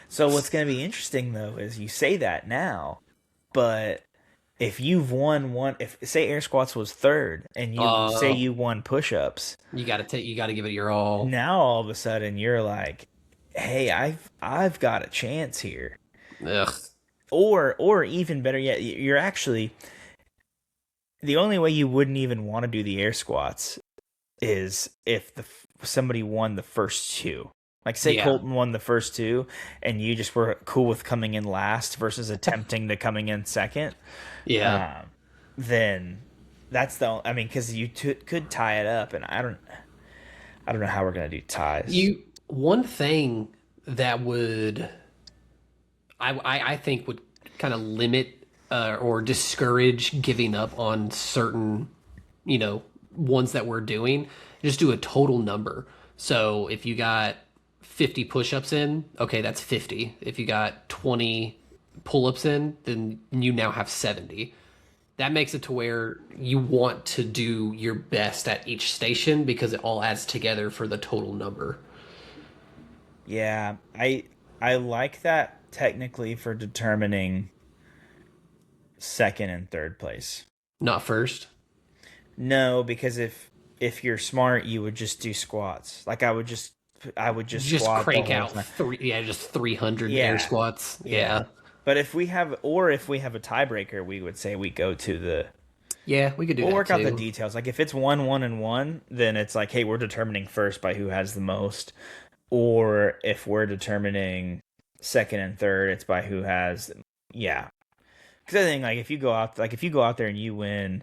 So what's going to be interesting though is you say that now, but if you've won one, if say air squats was third and you say you won push-ups, You gotta give it your all. now all of a sudden you're like, hey, I've got a chance here. Ugh. Or even better yet, you're actually the only way you wouldn't even want to do the air squats is if somebody won the first two. Like say Yeah. Colton won the first two, and you just were cool with coming in last versus attempting to coming in second. Yeah. Um, then that's I mean, because you could tie it up, and I don't know how we're gonna do ties. One thing that would I think would kind of limit or discourage giving up on certain, ones that we're doing. Just do a total number. So if you got 50 push-ups in, okay, that's 50. If you got 20 pull-ups in, then you now have 70. That makes it to where you want to do your best at each station because it all adds together for the total number. Yeah, I like that technically for determining second and third place. Not first. No, because if you're smart, you would just do squats. Like I would just Just squat the crank whole out time. just 300 air Yeah, squats. yeah. Yeah. But if we have a tiebreaker, we would say we go to the. Yeah, we could do We'll that work out the too. details. Like if it's 1, 1, and 1, then it's like, hey, we're determining first by who has the most. Or if we're determining second and third, it's by who has. Yeah, because I think like if you go out there and you win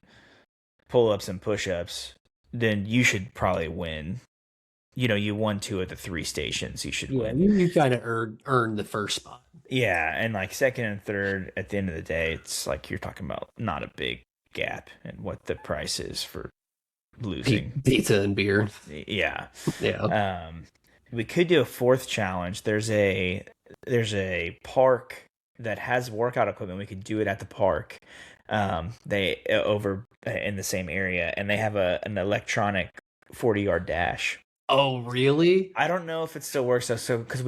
pull ups and push ups, then you should probably win. You know, you won two of the three stations. You should Yeah, win. you kind of earn the first spot. Yeah, and like second and third, at the end of the day, it's like you're talking about not a big gap in what the price is for losing. Pizza and beer. Yeah. Yeah. Um, we could do a fourth challenge. There's a park that has workout equipment. We could do it at the park. They over in the same area, and they have an electronic 40-yard dash. Oh, really? I don't know if it still works though. So because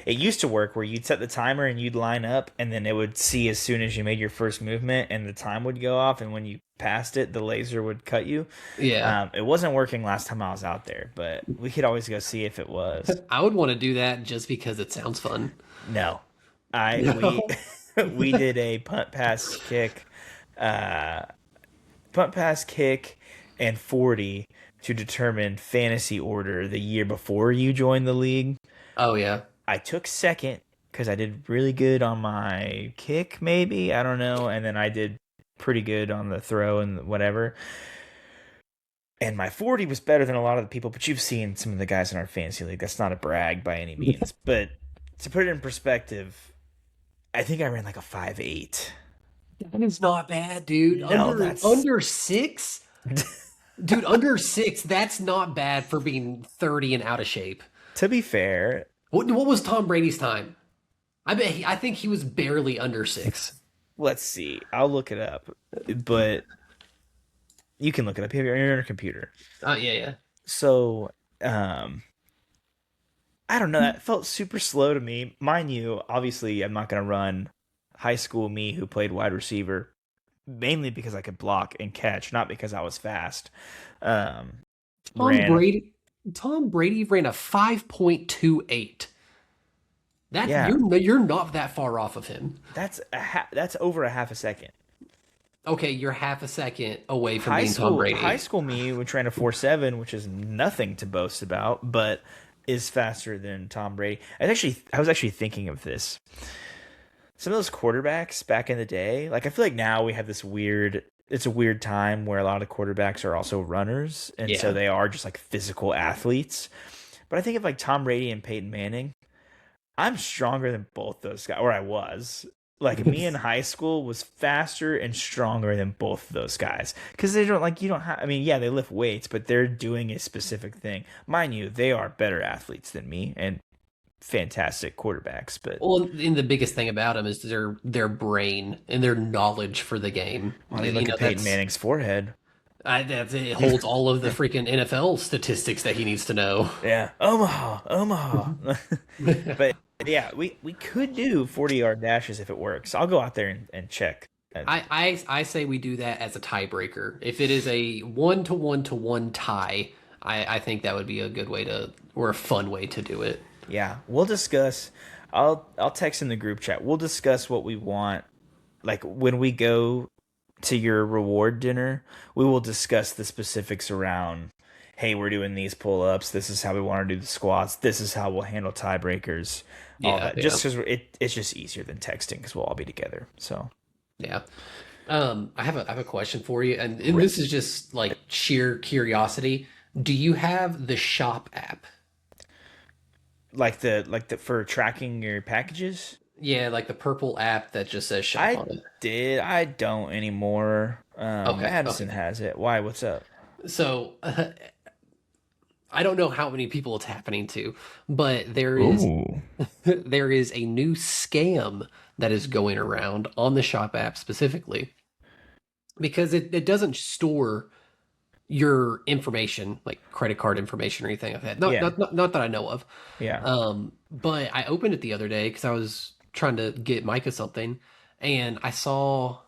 it used to work where you'd set the timer and you'd line up, and then it would see as soon as you made your first movement, and the time would go off, and when you passed it, the laser would cut you. Yeah. It wasn't working last time I was out there, but we could always go see if it was. I would want to do that just because it sounds fun. No, I we No. we did a uh, punt pass kick, and 40 to determine fantasy order the year before you joined the league. Oh yeah. I took second because I did really good on my kick, maybe I don't know, and then I did pretty good on the throw and whatever. And my 40 was better than a lot of the people, but you've seen some of the guys in our fantasy league. That's not a brag by any means, but to put it in perspective, I think I ran like a 5.8. That is not bad, dude. No, Under that's under six, dude. Under six. That's not bad for being 30 and out of shape. to be fair. What was Tom Brady's time? I think he was barely under six. Let's see. I'll look it up, but you can look it up. You're on your computer. Yeah, yeah. So, um, I don't know. That felt super slow to me. Mind you, obviously, I'm not going to run high school me who played wide receiver mainly because I could block and catch, not because I was fast. Um, Tom ran, Brady. Tom Brady ran a 5.28. That yeah, you're not that far off of him. that's over a half a second. Okay, you're half a second away from being Tom High Brady. school me, which ran a 4.7, which is nothing to boast about, but is faster than Tom Brady. I was actually thinking of this. Some of those quarterbacks back in the day, like I feel like now we have this weird. It's a weird time where a lot of quarterbacks are also runners, and so Yeah. they are just like physical athletes. But I think of like Tom Brady and Peyton Manning. I'm stronger than both those guys, or I was. Like me in high school was faster and stronger than both of those guys because they don't like you don't have. I mean, yeah, they lift weights, but they're doing a specific thing. Mind you, they are better athletes than me and fantastic quarterbacks. But Well, and the biggest thing about him is their brain and their knowledge for the game. I mean, look at Peyton Manning's forehead. It holds all of the freaking NFL statistics that he needs to know. Yeah, Omaha, Omaha. But yeah, we could do 40-yard dashes if it works. I'll go out there and check. I say we do that as a tiebreaker. If it is a 1-to-1-to-1 tie, I think that would be a good way to or a fun way to do it. Yeah, we'll discuss. I'll text in the group chat. We'll discuss what we want. Like when we go to your reward dinner, we will discuss the specifics around. Hey, we're doing these pull ups. This is how we want to do the squats. This is how we'll handle tiebreakers. All Yeah, that. yeah, Just because it's just easier than texting because we'll all be together. So yeah. I have a question for you, and Right. this is just like sheer curiosity. Do you have the shop app? like the for tracking your packages. Yeah, like the purple app that just says shop I on it. did. I don't anymore. Okay, Madison okay. has it. Why? What's up? So I don't know how many people it's happening to, but there is Ooh. there is a new scam that is going around on the shop app specifically because it doesn't store your information, like credit card information or anything like that. Yeah. Not that I know of. Yeah. But I opened it the other day because I was trying to get Micah something, and I saw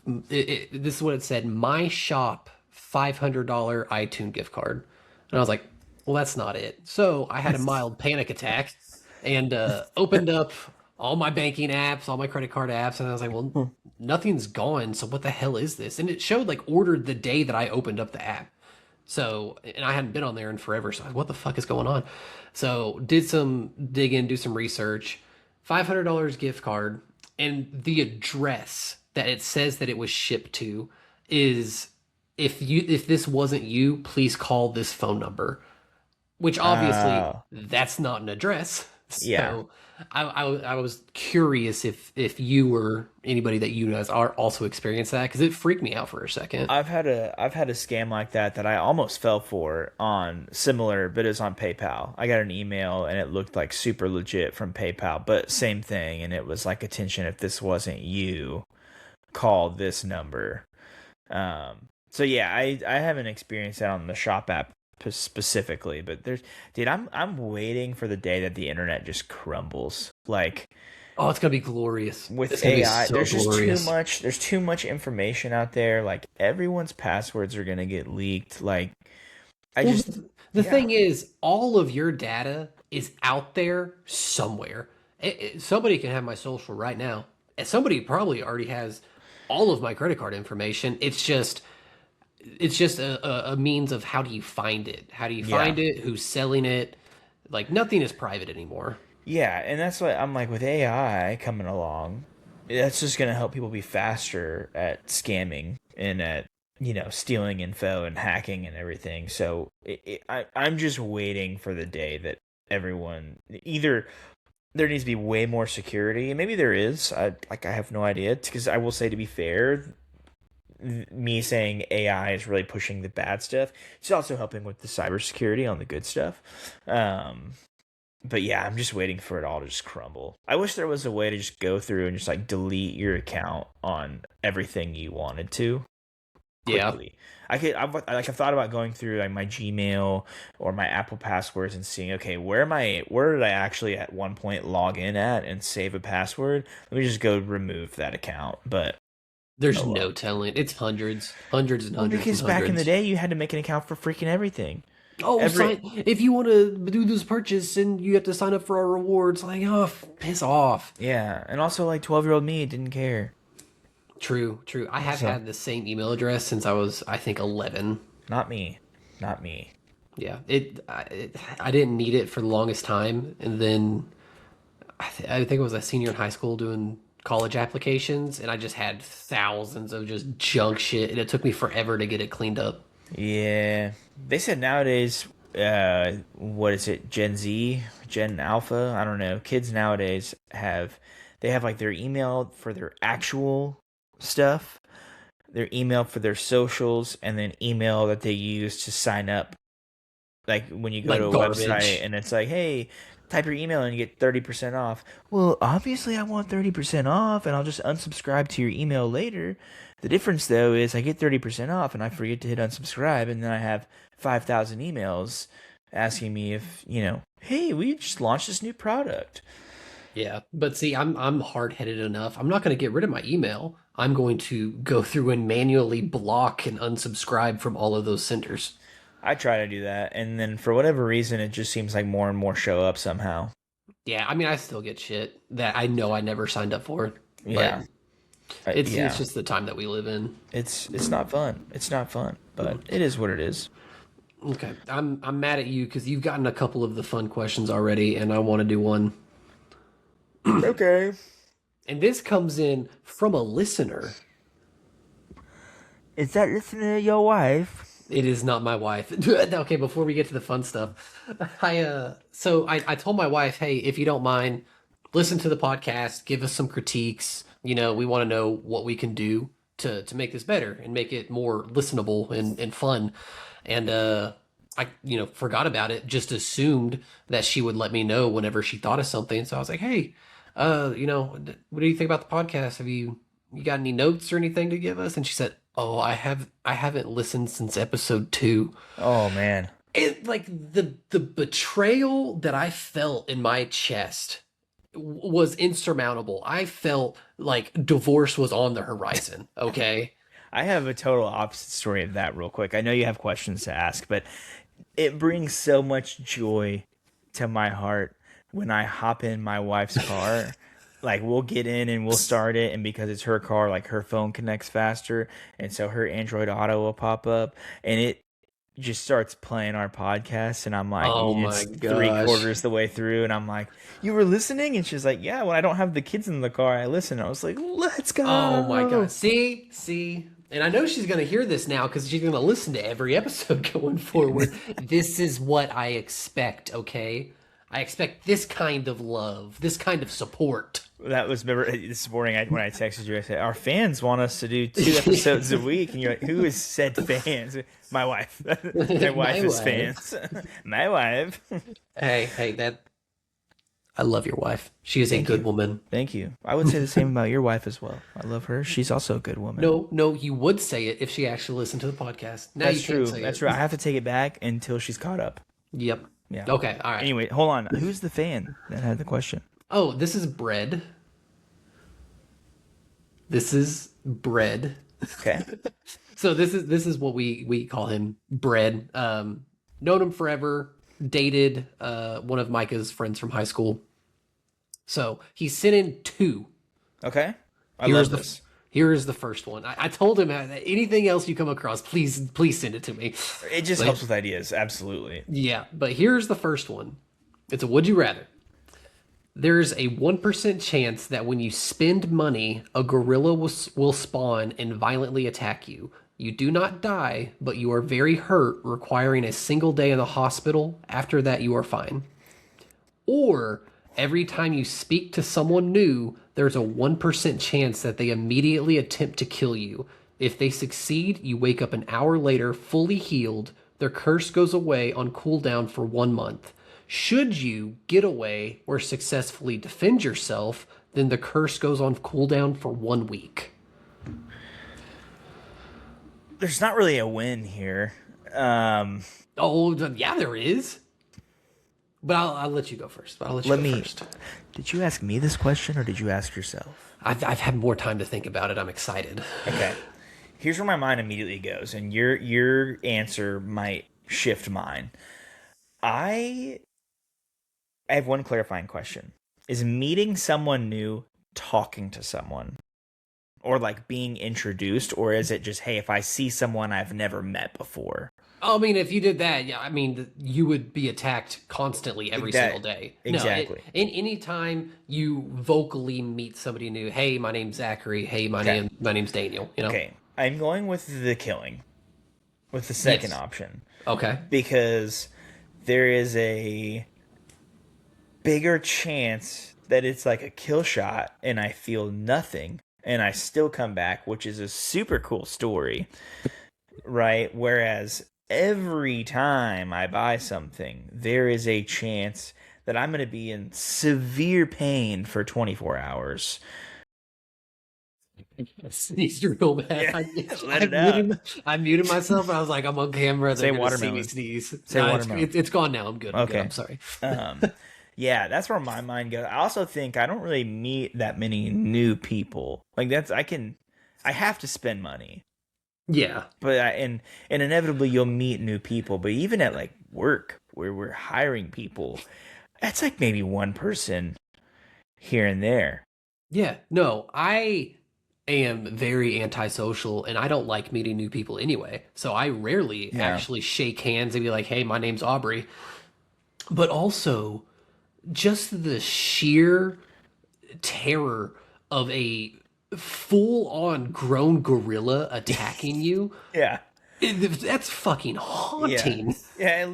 this is what it said: my shop $500 iTunes gift card, and I was like, well, that's not it. So I had a mild panic attack and opened up all my banking apps, all my credit card apps, and I was like, well, nothing's gone. So what the hell is this? And it showed like ordered the day that I opened up the app. So, and I hadn't been on there in forever. So, I was, what the fuck is going on? So, did some digging, do some research. $500 gift card, and the address that it says that it was shipped to is if this wasn't you, please call this phone number. Which obviously Oh. that's not an address. Yeah. So, I was curious if you or anybody that you know has are also experienced that because it freaked me out for a second. I've had a scam like that I almost fell for on similar, but it was on PayPal. I got an email and it looked like super legit from PayPal, but same thing, and it was like, attention, if this wasn't you, call this number. So yeah, I haven't experienced that on the shop app specifically, but dude, I'm waiting for the day that the internet just crumbles. Like Oh, it's gonna be glorious. with It's gonna be AI, so there's just too glorious. much. There's too much information out there. Like everyone's passwords are gonna get leaked. Like I Well, just, the yeah, thing is, all of your data is out there somewhere. Somebody can have my social right now. And somebody probably already has all of my credit card information. It's just a means of how do you find it? How do you yeah, find it? Who's selling it? Like nothing is private anymore. yeah, and that's what I'm like with AI coming along. That's just gonna help people be faster at scamming and at stealing info and hacking and everything. So I'm just waiting for the day that everyone either there needs to be way more security, and maybe there is. I have no idea because I will say, to be fair, me saying AI is really pushing the bad stuff. It's also helping with the cybersecurity on the good stuff. Um, but yeah, I'm just waiting for it all to just crumble. I wish there was a way to just go through and just like delete your account on everything you wanted to Yeah. quickly. I've thought about going through like my Gmail or my Apple passwords and seeing, okay, where did I actually at one point log in at and save a password? Let me just go remove that account. But There's oh well. no telling. It's hundreds and Well, hundreds and because back in the hundreds. day, you had to make an account for freaking everything. Oh, Every sign if you want to do this purchase and you have to sign up for our rewards. Like, oh, piss off. Yeah, and also like 12-year-old me didn't care. True, true. I have So had the same email address since I was, I think, 11. not me, not me. Yeah, I didn't need it for the longest time, and then I think it was a senior in high school doing college applications, and I just had thousands of just junk shit, and it took me forever to get it cleaned up. Yeah, they said nowadays, what is it, Gen Z, Gen Alpha? I don't know. Kids nowadays they have like their email for their actual stuff, their email for their socials, and then email that they use to sign up. Like when you go to Like a website garbage. and it's like, hey, type your email and you get 30% off. Well, obviously I want 30% off and I'll just unsubscribe to your email later. The difference though is I get 30% off and I forget to hit unsubscribe, and then I have 5,000 emails asking me if, hey, we just launched this new product. Yeah, but see, I'm hard-headed enough. I'm not going to get rid of my email. I'm going to go through and manually block and unsubscribe from all of those senders. I try to do that, and then for whatever reason, it just seems like more and more show up somehow. Yeah, I mean, I still get shit that I know I never signed up for, but Yeah, it's yeah. just the time that we live in. It's not fun. It's not fun, but it is what it is. Okay, I'm mad at you because you've gotten a couple of the fun questions already, and I want to do one. Okay. And this comes in from a listener. Is that listening to your wife? It is not my wife. Okay, before we get to the fun stuff, I told my wife, hey, if you don't mind, listen to the podcast, give us some critiques. You know, we want to know what we can do to make this better and make it more listenable and fun. And I, forgot about it, just assumed that she would let me know whenever she thought of something. So I was like, hey, what do you think about the podcast? Have you got any notes or anything to give us? And she said, oh, I haven't listened since episode 2. Oh man. It like the betrayal that I felt in my chest was insurmountable. I felt like divorce was on the horizon. Okay. I have a total opposite story of that real quick. I know you have questions to ask, but it brings so much joy to my heart when I hop in my wife's car. Like we'll get in and we'll start it, and because it's her car, like her phone connects faster, and so her Android Auto will pop up, and it just starts playing our podcast, and I'm like, Oh it's my three gosh. quarters the way through, and I'm like, you were listening? And she's like, yeah, when I don't have the kids in the car, I listen. I was like, let's Oh my go. god. See. And I know she's going to hear this now because she's going to listen to every episode going forward. This is what I expect, okay? I expect this kind of love, this kind of support. That was, remember this morning when I texted you, I said, our fans want us to do 2 episodes a week. And you're like, who has said fans? My wife. My wife is wife. fans. My wife. Hey, I love your wife. She is a Thank good you. woman. Thank you. I would say the same about your wife as well. I love her. She's also a good woman. No, you would say it if she actually listened to the podcast. Now That's you can't true. say That's it. true. I have to take it back until she's caught up. Yep. Yeah. Okay, all right. Anyway, hold on. Who's the fan that had the question? Oh, this is bread. This is bread. Okay. So this is what we call him, bread. Known him forever. Dated one of Micah's friends from high school. So he sent in 2. Okay. I Here's love this. Here is the first one. I told him anything else you come across, please send it to me. It just Like, helps with ideas. Absolutely. yeah, but here's the first one. It's a would you rather. There's a 1% chance that when you spend money, a gorilla will spawn and violently attack you. You do not die, but you are very hurt, requiring a single day in the hospital. After that, you are fine. Or every time you speak to someone new, there's a 1% chance that they immediately attempt to kill you. If they succeed, you wake up an hour later fully healed. Their curse goes away on cooldown for 1 month. Should you get away or successfully defend yourself, then the curse goes on cooldown for 1 week. There's not really a win here. Oh, yeah, there is. But I'll let you go first. I'll let you go first. Did you ask me this question or did you ask yourself? I've had more time to think about it. I'm excited. Okay. Here's where my mind immediately goes, and your answer might shift mine. I have one clarifying question. Is meeting someone new talking to someone? Or like being introduced? Or is it just, hey, if I see someone I've never met before? I mean, if you did that, yeah, I mean, you would be attacked constantly every single day. Exactly. No, in any time you vocally meet somebody new, hey, my name's Zachary. Hey, my name's Daniel. You know. Okay. I'm going with the killing. With the second Yes. option. Okay. Because there is a bigger chance that it's like a kill shot and I feel nothing and I still come back, which is a super cool story, right? Whereas every time I buy something, there is a chance that I'm going to be in severe pain for 24 hours. I sneezed real bad. Yeah, let it out. I muted myself. I was like, I'm on camera. Say They're gonna see me watermelon. sneeze. Say No, watermelon. it's gone now. I'm good. Okay. I'm sorry. Yeah, that's where my mind goes. I also think I don't really meet that many new people. Like I have to spend money. Yeah. But and inevitably you'll meet new people. But even at like work where we're hiring people, that's like maybe one person here and there. Yeah. No, I am very antisocial and I don't like meeting new people anyway. So I rarely Yeah. actually shake hands and be like, "Hey, my name's Aubrey." But also just the sheer terror of a full-on grown gorilla attacking you, Yeah. that's fucking Yeah. haunting. Yeah, at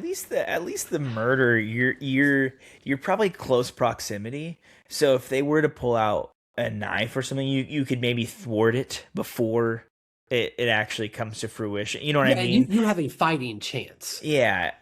least the murder, you're probably close proximity. So if they were to pull out a knife or something, you could maybe thwart it before it actually comes to fruition. You know what I Yeah, mean? you have a fighting chance. Yeah.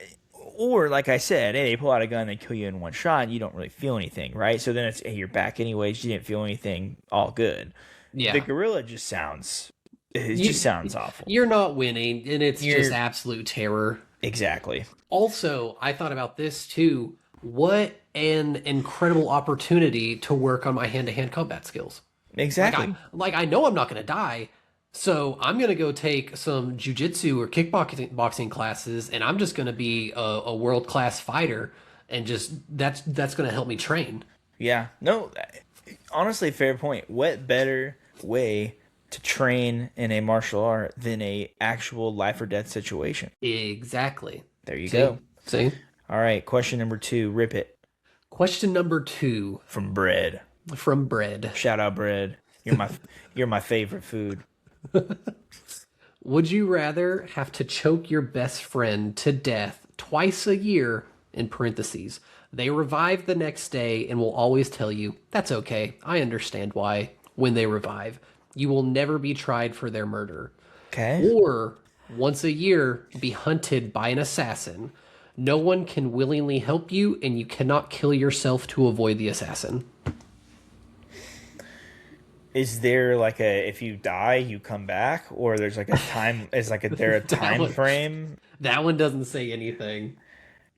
Or like I said, hey, they pull out a gun, they kill you in one shot, you don't really feel anything, right? So then it's hey, you're back anyways, you didn't feel anything, all good. The Yeah. gorilla just sounds it just You sounds awful. you're not winning and it's just You're absolute terror. exactly. Also, I thought about this too. What an incredible opportunity to work on my hand-to-hand combat skills. Exactly. Like I know I'm not going to die, so I'm going to go take some jujitsu or kickboxing boxing classes, and I'm just going to be a world-class fighter, and just that's going to help me train. Yeah. No, honestly, fair point. What better way to train in a martial art than a actual life or death situation? Exactly. There you See, go. see. All right, question number 2, rip it Question number two from bread. from Bread. Shout out bread. You're my favorite food. Would you rather have to choke your best friend to death twice a year, in parentheses, they revive the next day and will always tell you, that's okay, I understand why, when they revive. You will never be tried for their murder. Okay. Or, once a year, be hunted by an assassin. No one can willingly help you, and you cannot kill yourself to avoid the assassin. Is there like a if you die you come back, or there's like a time? Is like there a That time one, frame? that one doesn't say anything.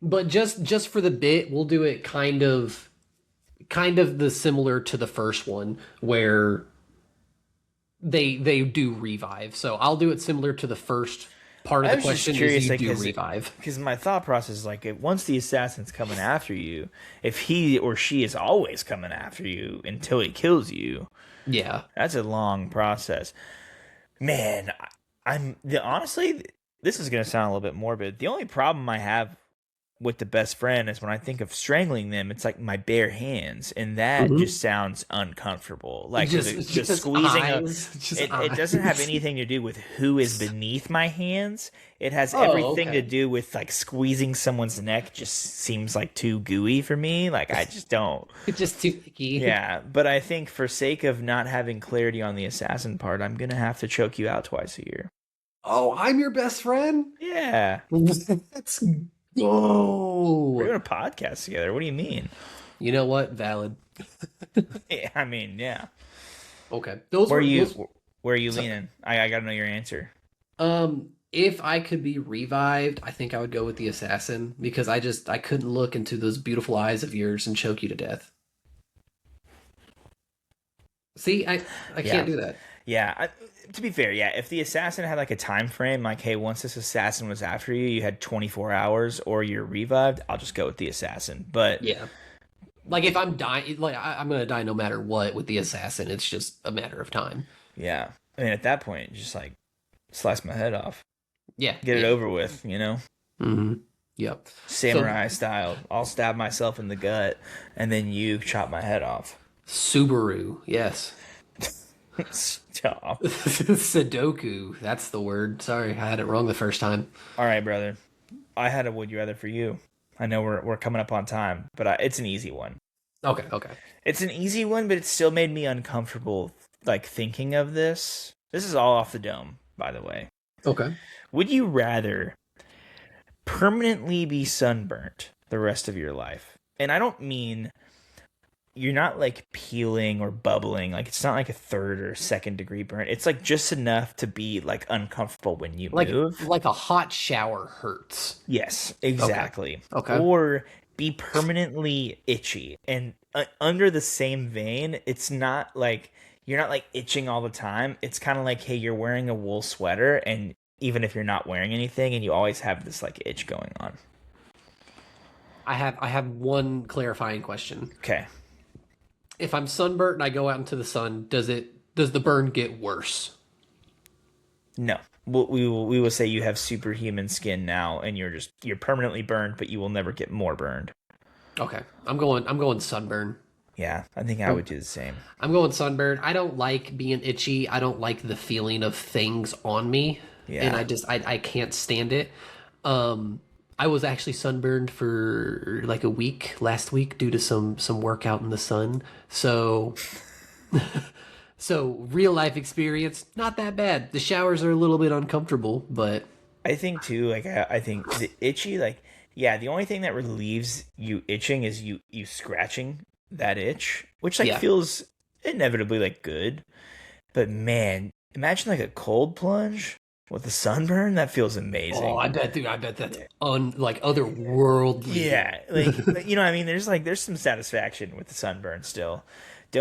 But just for the bit, we'll do it kind of the similar to the first one where they do revive. So I'll do it similar to the first part of I the was just question is curious, you like, do revive. because my thought process is like, if, once the assassin's coming after you, if he or she is always coming after you until he kills you, Yeah. that's a long process. Man, honestly, this is gonna sound a little bit morbid. The only problem I have with the best friend is when I think of strangling them, it's like my bare hands, and that Mhm. just sounds uncomfortable. Like the Just squeezing of eyes. Just it doesn't have eyes. anything to do with who is beneath my hands. It has Oh, everything to okay. do with like squeezing someone's neck. Just seems like too gooey for me. Like I just don't. Just too picky. Yeah, but I think for sake of not having clarity on the assassin part, I'm gonna have to choke you out twice a year. Oh, I'm your best friend? Yeah, Let's we're go. doing a podcast together. What do you mean? You know what? Valid. Yeah, I mean, yeah. Okay. Those Where are were you those. where are you So, leaning? I gotta know your answer. if I could be revived, I think I would go with the assassin because I couldn't look into those beautiful eyes of yours and choke you to death. See, I Yeah, can't do that. yeah. To be fair, yeah. If the assassin had like a time frame, like, hey, once this assassin was after you, you had 24 hours, or you're revived, I'll just go with the assassin. But Yeah. Like if I'm dying, like I'm gonna die no matter what with the assassin. It's just a matter of time. yeah, I mean, at that point, just like slice my head off, Yeah, get it yeah. over with, you know, Mm-hmm. Yep. So samurai style. I'll stab myself in the gut, and then you chop my head off. Subaru, yes. Stop. Sudoku, that's the word. Sorry, I had it wrong the first time. All right, brother. I had a would you rather for you. I know we're coming up on time, but it's an easy one. Okay, okay. It's an easy one, but it still made me uncomfortable, like thinking of this. This is all off the dome, by the way. Okay. Would you rather permanently be sunburnt the rest of your life? And I don't mean you're not like peeling or bubbling. Like it's not like a third or second degree burn. It's like just enough to be like uncomfortable when you move. Like a hot shower hurts. Yes, Okay. exactly. Okay. Or be permanently itchy. And under the same vein, it's not like you're not like itching all the time. It's kind of like, hey, you're wearing a wool sweater, and even if you're not wearing anything, and you always have this like itch going on. I have one clarifying question. Okay. If I'm sunburnt and I go out into the sun, does the burn get worse? No. We will say you have superhuman skin now, and you're permanently burned, but you will never get more burned. Okay. I'm going sunburn. Yeah, I think I would do the same. I'm going sunburn. I don't like being itchy. I don't like the feeling of things on me. And Yeah. I can't stand it. I was actually sunburned for like a week last week due to some workout in the sun. So real life experience, not that bad. The showers are a little bit uncomfortable, but I think too, like I think the itchy, like yeah, the only thing that relieves you itching is you scratching that itch, which like yeah. feels inevitably like good. But man, imagine like a cold plunge with a sunburn. That feels Oh, amazing. I bet, dude. I bet that's like otherworldly. Yeah, like you know, what I mean, there's some satisfaction with the sunburn still.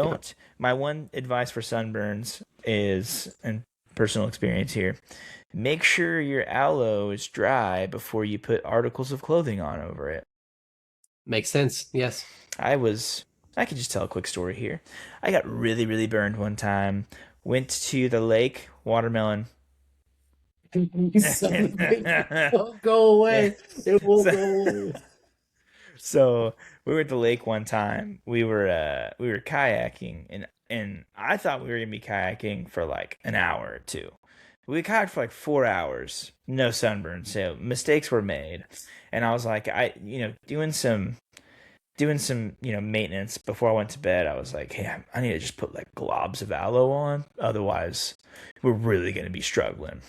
Yeah. Don't. My one advice for sunburns is, and personal experience here, make sure your aloe is dry before you put articles of clothing on over it. Makes sense. Yes. I was, I could just tell a quick story here. I got really, really burned one time. Went to the lake, watermelon. You son of a bitch. Don't go away. It won't So, go away. so we were at the lake one time. We were kayaking, and I thought we were gonna be kayaking for like an hour or two. We kayaked for like 4 hours, no sunburn, so mistakes were made. And I was like, doing some maintenance before I went to bed. I was like, hey, I need to just put like globs of aloe on, otherwise we're really gonna be struggling.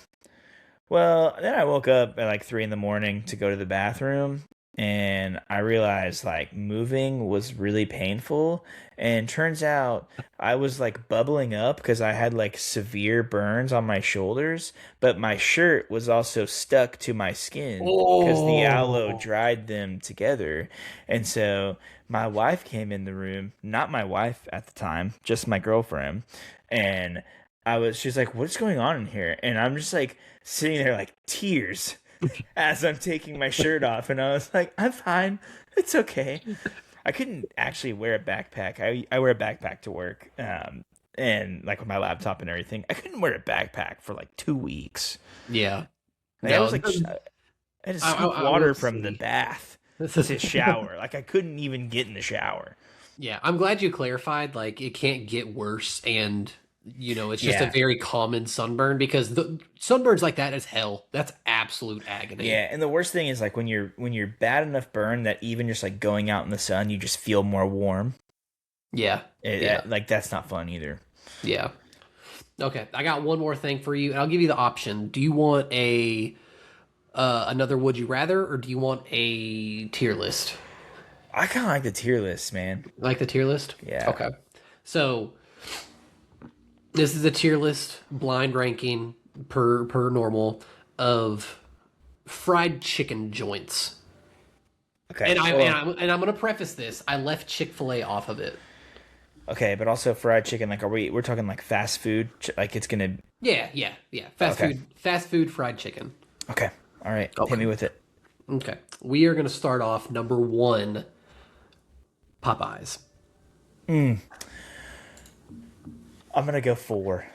Well, then I woke up at like 3 in the morning to go to the bathroom, and I realized like moving was really painful. And turns out I was like bubbling up because I had like severe burns on my shoulders, but my shirt was also stuck to my skin because the aloe Oh, dried them together. And so my wife came in the room, not my wife at the time, just my girlfriend, and she's like, "What's going on in here?" And I'm just like sitting there like tears as I'm taking my shirt off, and I was like, "I'm fine, it's okay." I couldn't actually wear a backpack. I wear a backpack to work, and like with my laptop and everything. I couldn't wear a backpack for like 2 weeks. yeah. Like I No, was like, I had to scoop I will water from the see. bath to shower. Like I couldn't even get in the shower. Yeah, I'm glad you clarified. Like, it can't get worse, and it's just a Yeah, very common sunburn because the sunburns like that is hell. That's absolute agony. yeah. And the worst thing is like when you're bad enough burn that even just like going out in the sun, you just feel more warm. Yeah, yeah, Like that's not fun either. yeah. Okay, I got one more thing for you, and I'll give you the option. Do you want a another Would You Rather, or do you want a tier list? I kind of like the tier list, man. Like the tier list? Yeah. Okay. So this is a tier list, blind ranking per normal of fried chicken joints. Okay. And I and Well, I'm gonna preface this. I left Chick-fil-A off of it. okay, but also fried chicken. Like, we're talking like fast food? Like, it's gonna. Yeah, yeah, yeah. Okay. Fast food fried chicken. Okay. All right. Hit Okay. me with it. Okay. We are gonna start off number one, Popeyes. I'm gonna go four.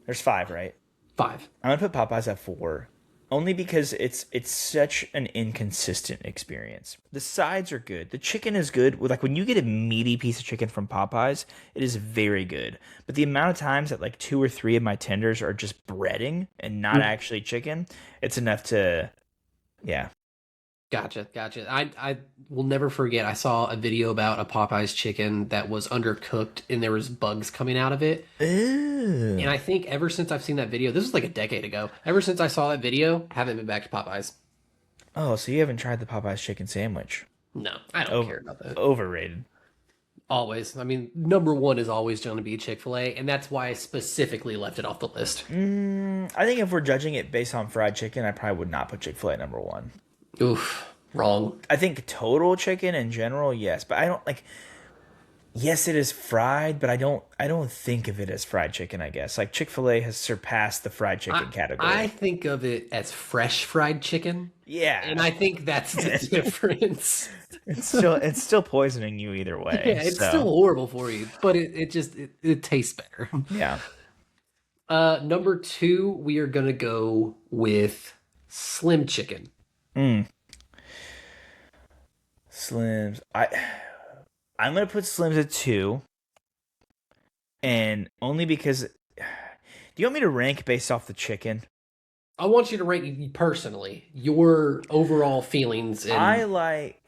There's five, right? Five. I'm gonna put Popeyes at four, only because it's such an inconsistent experience. The sides are good. The chicken is good. Like when you get a meaty piece of chicken from Popeyes, it is very good. But the amount of times that like two or three of my tenders are just breading and not actually chicken, it's enough to, yeah. Gotcha, gotcha. I will never forget. I saw a video about a Popeyes chicken that was undercooked and there was bugs coming out of it. Ooh. And I think ever since I've seen that video, this was like a decade ago. Ever since I saw that video, haven't been back to Popeyes. Oh, so you haven't tried the Popeyes chicken sandwich? No, I don't care Over, about that. overrated. Always. I mean, number one is always going to be Chick-fil-A, and that's why I specifically left it off the list. I think if we're judging it based on fried chicken, I probably would not put Chick-fil-A at number one. Oof, wrong. I think total chicken in general, yes, but I don't like. Yes, it is fried, but I don't think of it as fried chicken, I guess. Like Chick-fil-A has surpassed the fried I chicken I category. think of it as fresh fried chicken, and Yeah. I think that's the difference. It's still poisoning you either way. Yeah, it's still So, horrible for you, but it tastes better. yeah. Number two, we are gonna go with Slim Chicken. Mm, Slims. I'm gonna put Slims at 2, and only because. Do you want me to rank based off the chicken? I want you to rate you personally your overall feelings I and like,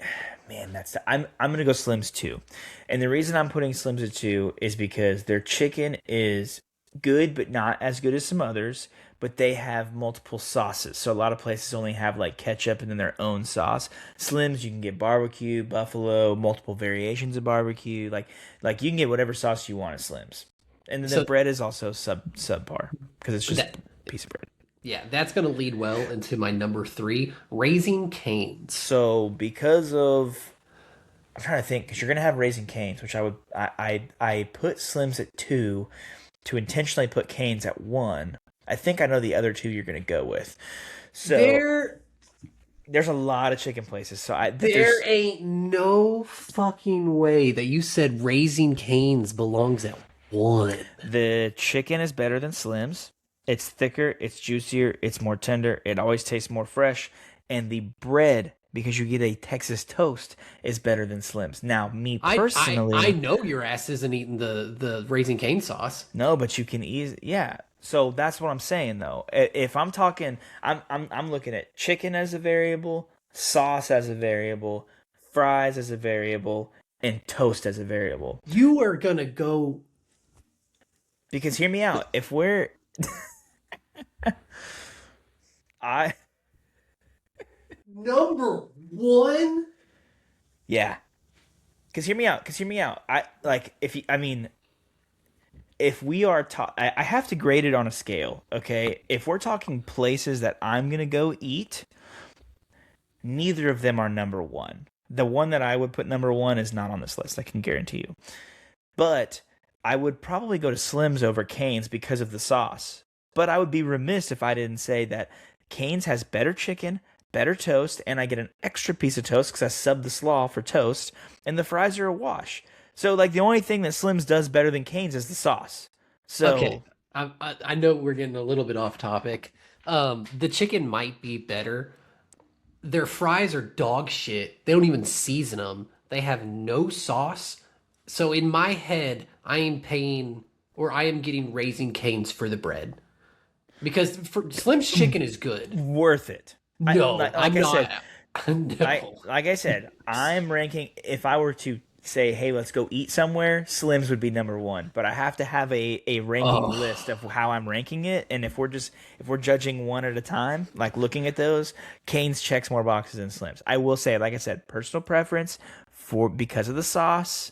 man, I'm gonna go Slims 2, and the reason I'm putting Slims at 2 is because their chicken is good, but not as good as some others. But they have multiple sauces, so a lot of places only have like ketchup and then their own sauce. Slims, you can get barbecue, buffalo, multiple variations of barbecue. Like you can get whatever sauce you want at Slims, and then the so bread is also subpar because it's just that a piece of bread. yeah, that's gonna lead well into my number three, Raising Canes. So because of I'm trying to think because you're gonna have Raising Canes, which I put Slims at 2 to intentionally put Canes at 1. I think I know the other two you're gonna go with. So There there's a lot of chicken places. So there there's ain't no fucking way that you said Raising Canes belongs at one. the chicken is better than Slims. It's thicker, it's juicier, it's more tender. It always tastes more fresh, and the bread because you get a Texas toast is better than Slims. Now, me I personally, know your ass isn't eating the Raising Cane sauce. no, but you can easily, yeah. So that's what I'm saying though. If I'm talking, I'm looking at chicken as a variable, sauce as a variable, fries as a variable, and toast as a variable. You are gonna go Because hear me out. If we're I number one. yeah. Because hear me out. Because hear me out. I like if you. I mean, if we are I have to grade it on a scale. Okay, if we're talking places that I'm gonna go eat, neither of them are number one. The one that I would put number one is not on this list. I can guarantee you. But I would probably go to Slim's over Cane's because of the sauce. But I would be remiss if I didn't say that Cane's has better chicken, better toast, and I get an extra piece of toast because I subbed the slaw for toast, and the fries are a wash. So, like, the only thing that Slim's does better than Cane's is the sauce. Okay, So, I know we're getting a little bit off topic. The chicken might be better. Their fries are dog shit. They don't even season them. They have no sauce. So in my head, I am paying or I am getting Raising Canes for the bread because Slim's chicken is good. worth it. No, Like I'm I not. said, No. like I said, I'm ranking. If I were to say, hey, let's go eat somewhere, Slim's would be number one. But I have to have a ranking list Oh, of how I'm ranking it. And if we're judging one at a time, like looking at those, Cane's checks more boxes than Slim's. I will say, like I said, personal preference for because of the sauce,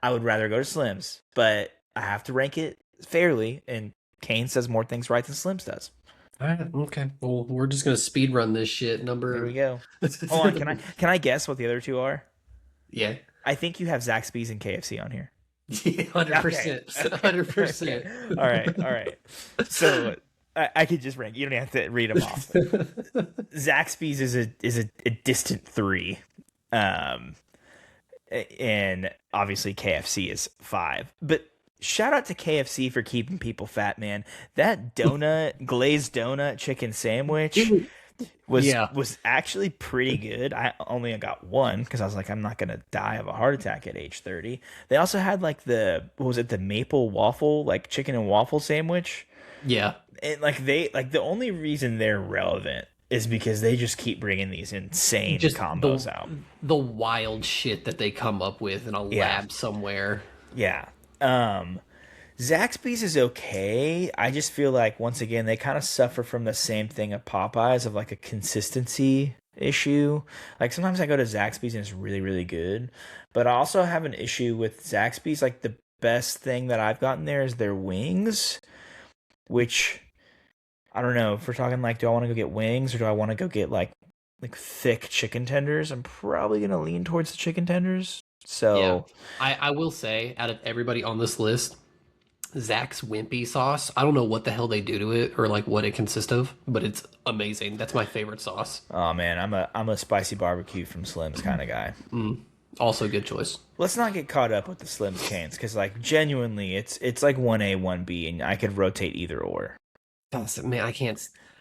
I would rather go to Slim's. But I have to rank it fairly, and Cane's does more things right than Slim's does. all right, okay. Well, we're just gonna speed run this shit. There we Number, go. Hold on, can I guess what the other two are? yeah, I think you have Zaxby's and KFC on here. yeah, hundred Okay. percent, Okay. hundred Okay. percent. All right. All right. So I could just rank. You don't have to read them off. Zaxby's is a distant three, um, and obviously KFC is 5. But shout out to KFC for keeping people fat, man. That glazed donut chicken sandwich was Yeah, was actually pretty good. I only got one because I was like, I'm not gonna die of a heart attack at age 30. They also had like the what was it, the maple waffle, like chicken and waffle sandwich. yeah. And like the only reason they're relevant is because they just keep bringing these insane Just combos out. the wild shit that they come up with in a Yeah, lab somewhere. yeah. Zaxby's is okay. I just feel like once again they kind of suffer from the same thing of Popeyes of like a consistency issue. Like sometimes I go to Zaxby's and it's really really good, but I also have an issue with Zaxby's. Like the best thing that I've gotten there is their wings, which I don't know if we're talking like do I want to go get wings or do I want to go get like thick chicken tenders? I'm probably gonna lean towards the chicken tenders. Yeah. So I will say, out of everybody on this list, Zach's wimpy sauce, I don't know what the hell they do to it or like what it consists of, but it's amazing. That's my favorite sauce. oh man, I'm a spicy barbecue from Slim's kind of guy. Also good choice. Let's not get caught up with the Slim's canes because like genuinely it's like 1A 1B and I could rotate either or. Man,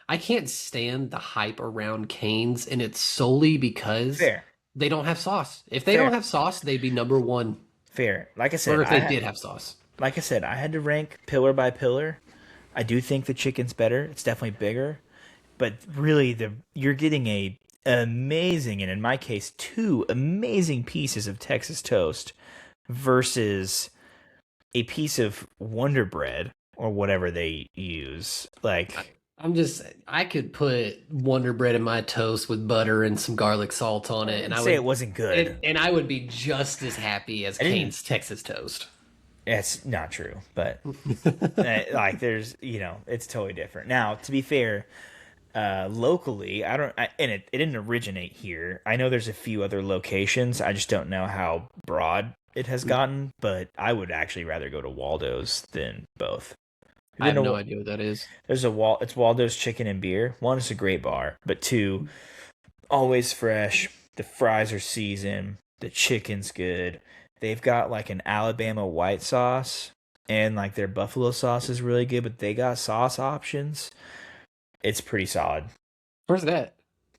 I can't stand the hype around Canes, and it's solely because Fair. they don't have sauce. If they don't Fair. have sauce, they'd be number one. Fair. Like I Or said, if they did have sauce. I had to rank pillar by pillar. I do think the chicken's better. It's definitely bigger, but really the you're getting a amazing and in my case two amazing pieces of Texas toast versus a piece of Wonder Bread or whatever they use. Like I could put Wonder Bread in my toast with butter and some garlic salt on it, and I say it would wasn't good. and I would be just as happy as I didn't. Cane's Texas toast. It's not true, but like there's it's totally different. Now, to be fair, locally, and it didn't originate here. I know there's a few other locations. I just don't know how broad it has gotten. But I would actually rather go to Waldo's than both. I have no idea what that is. There's it's Waldo's Chicken and Beer. One, it's a great bar, but two, always fresh. The fries are seasoned. The chicken's good. They've got like an Alabama white sauce, and like their buffalo sauce is really good, but they got sauce options. It's pretty solid. Where's that?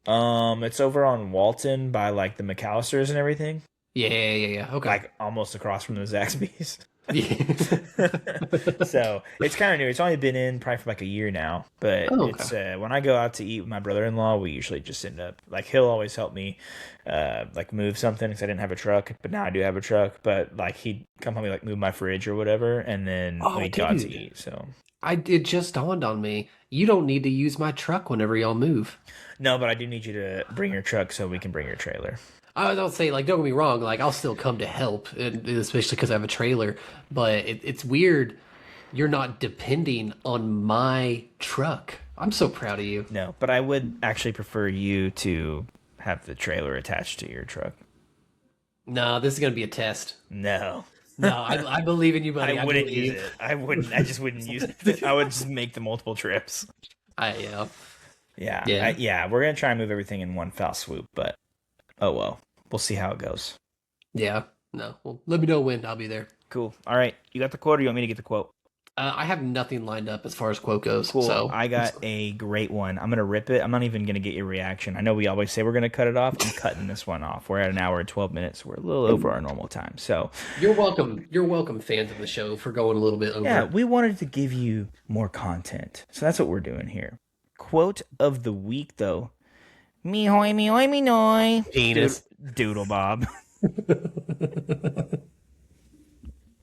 It's over on Walton by like the McAllisters and everything, Yeah. Okay. like almost across from the Zaxby's. Yeah. So it's kind of new. It's only been in probably for like a year now, but Oh, it's when I go out to eat with my brother-in-law, we usually just end up like he'll always help me like move something because I didn't have a truck, but now I do have a truck. But like he'd come help me like move my fridge or whatever, and then Oh, we'd go out to dude. eat. So It just dawned on me. You don't need to use my truck whenever y'all move. no, but I do need you to bring your truck so we can bring your trailer. I don't say like don't get me wrong, like I'll still come to help, especially because I have a trailer. But it's weird. You're not depending on my truck. I'm so proud of you. No, but I would actually prefer you to have the trailer attached to your truck. No, this is gonna be a test. No. No, I believe in you, buddy. I wouldn't believe. use it. I wouldn't. I just wouldn't use it. I would just make the multiple trips. Yeah. Yeah. Yeah. Yeah. We're going to try and move everything in one foul swoop, but oh well. We'll see how it goes. Yeah. No. Well, let me know when. I'll be there. Cool. All right. You got the quote or you want me to get the quote? I have nothing lined up as far as quote goes. Cool. So I got a great one. I'm going to rip it. I'm not even going to get your reaction. I know we always say we're going to cut it off. I'm cutting this one off. We're at an hour and 12 minutes. We're a little over our normal time. So you're welcome. You're welcome, fans of the show, for going a little bit over. yeah, we wanted to give you more content. So that's what we're doing here. Quote of the week, though. Me hoy, me noy. Penis. Doodle Bob.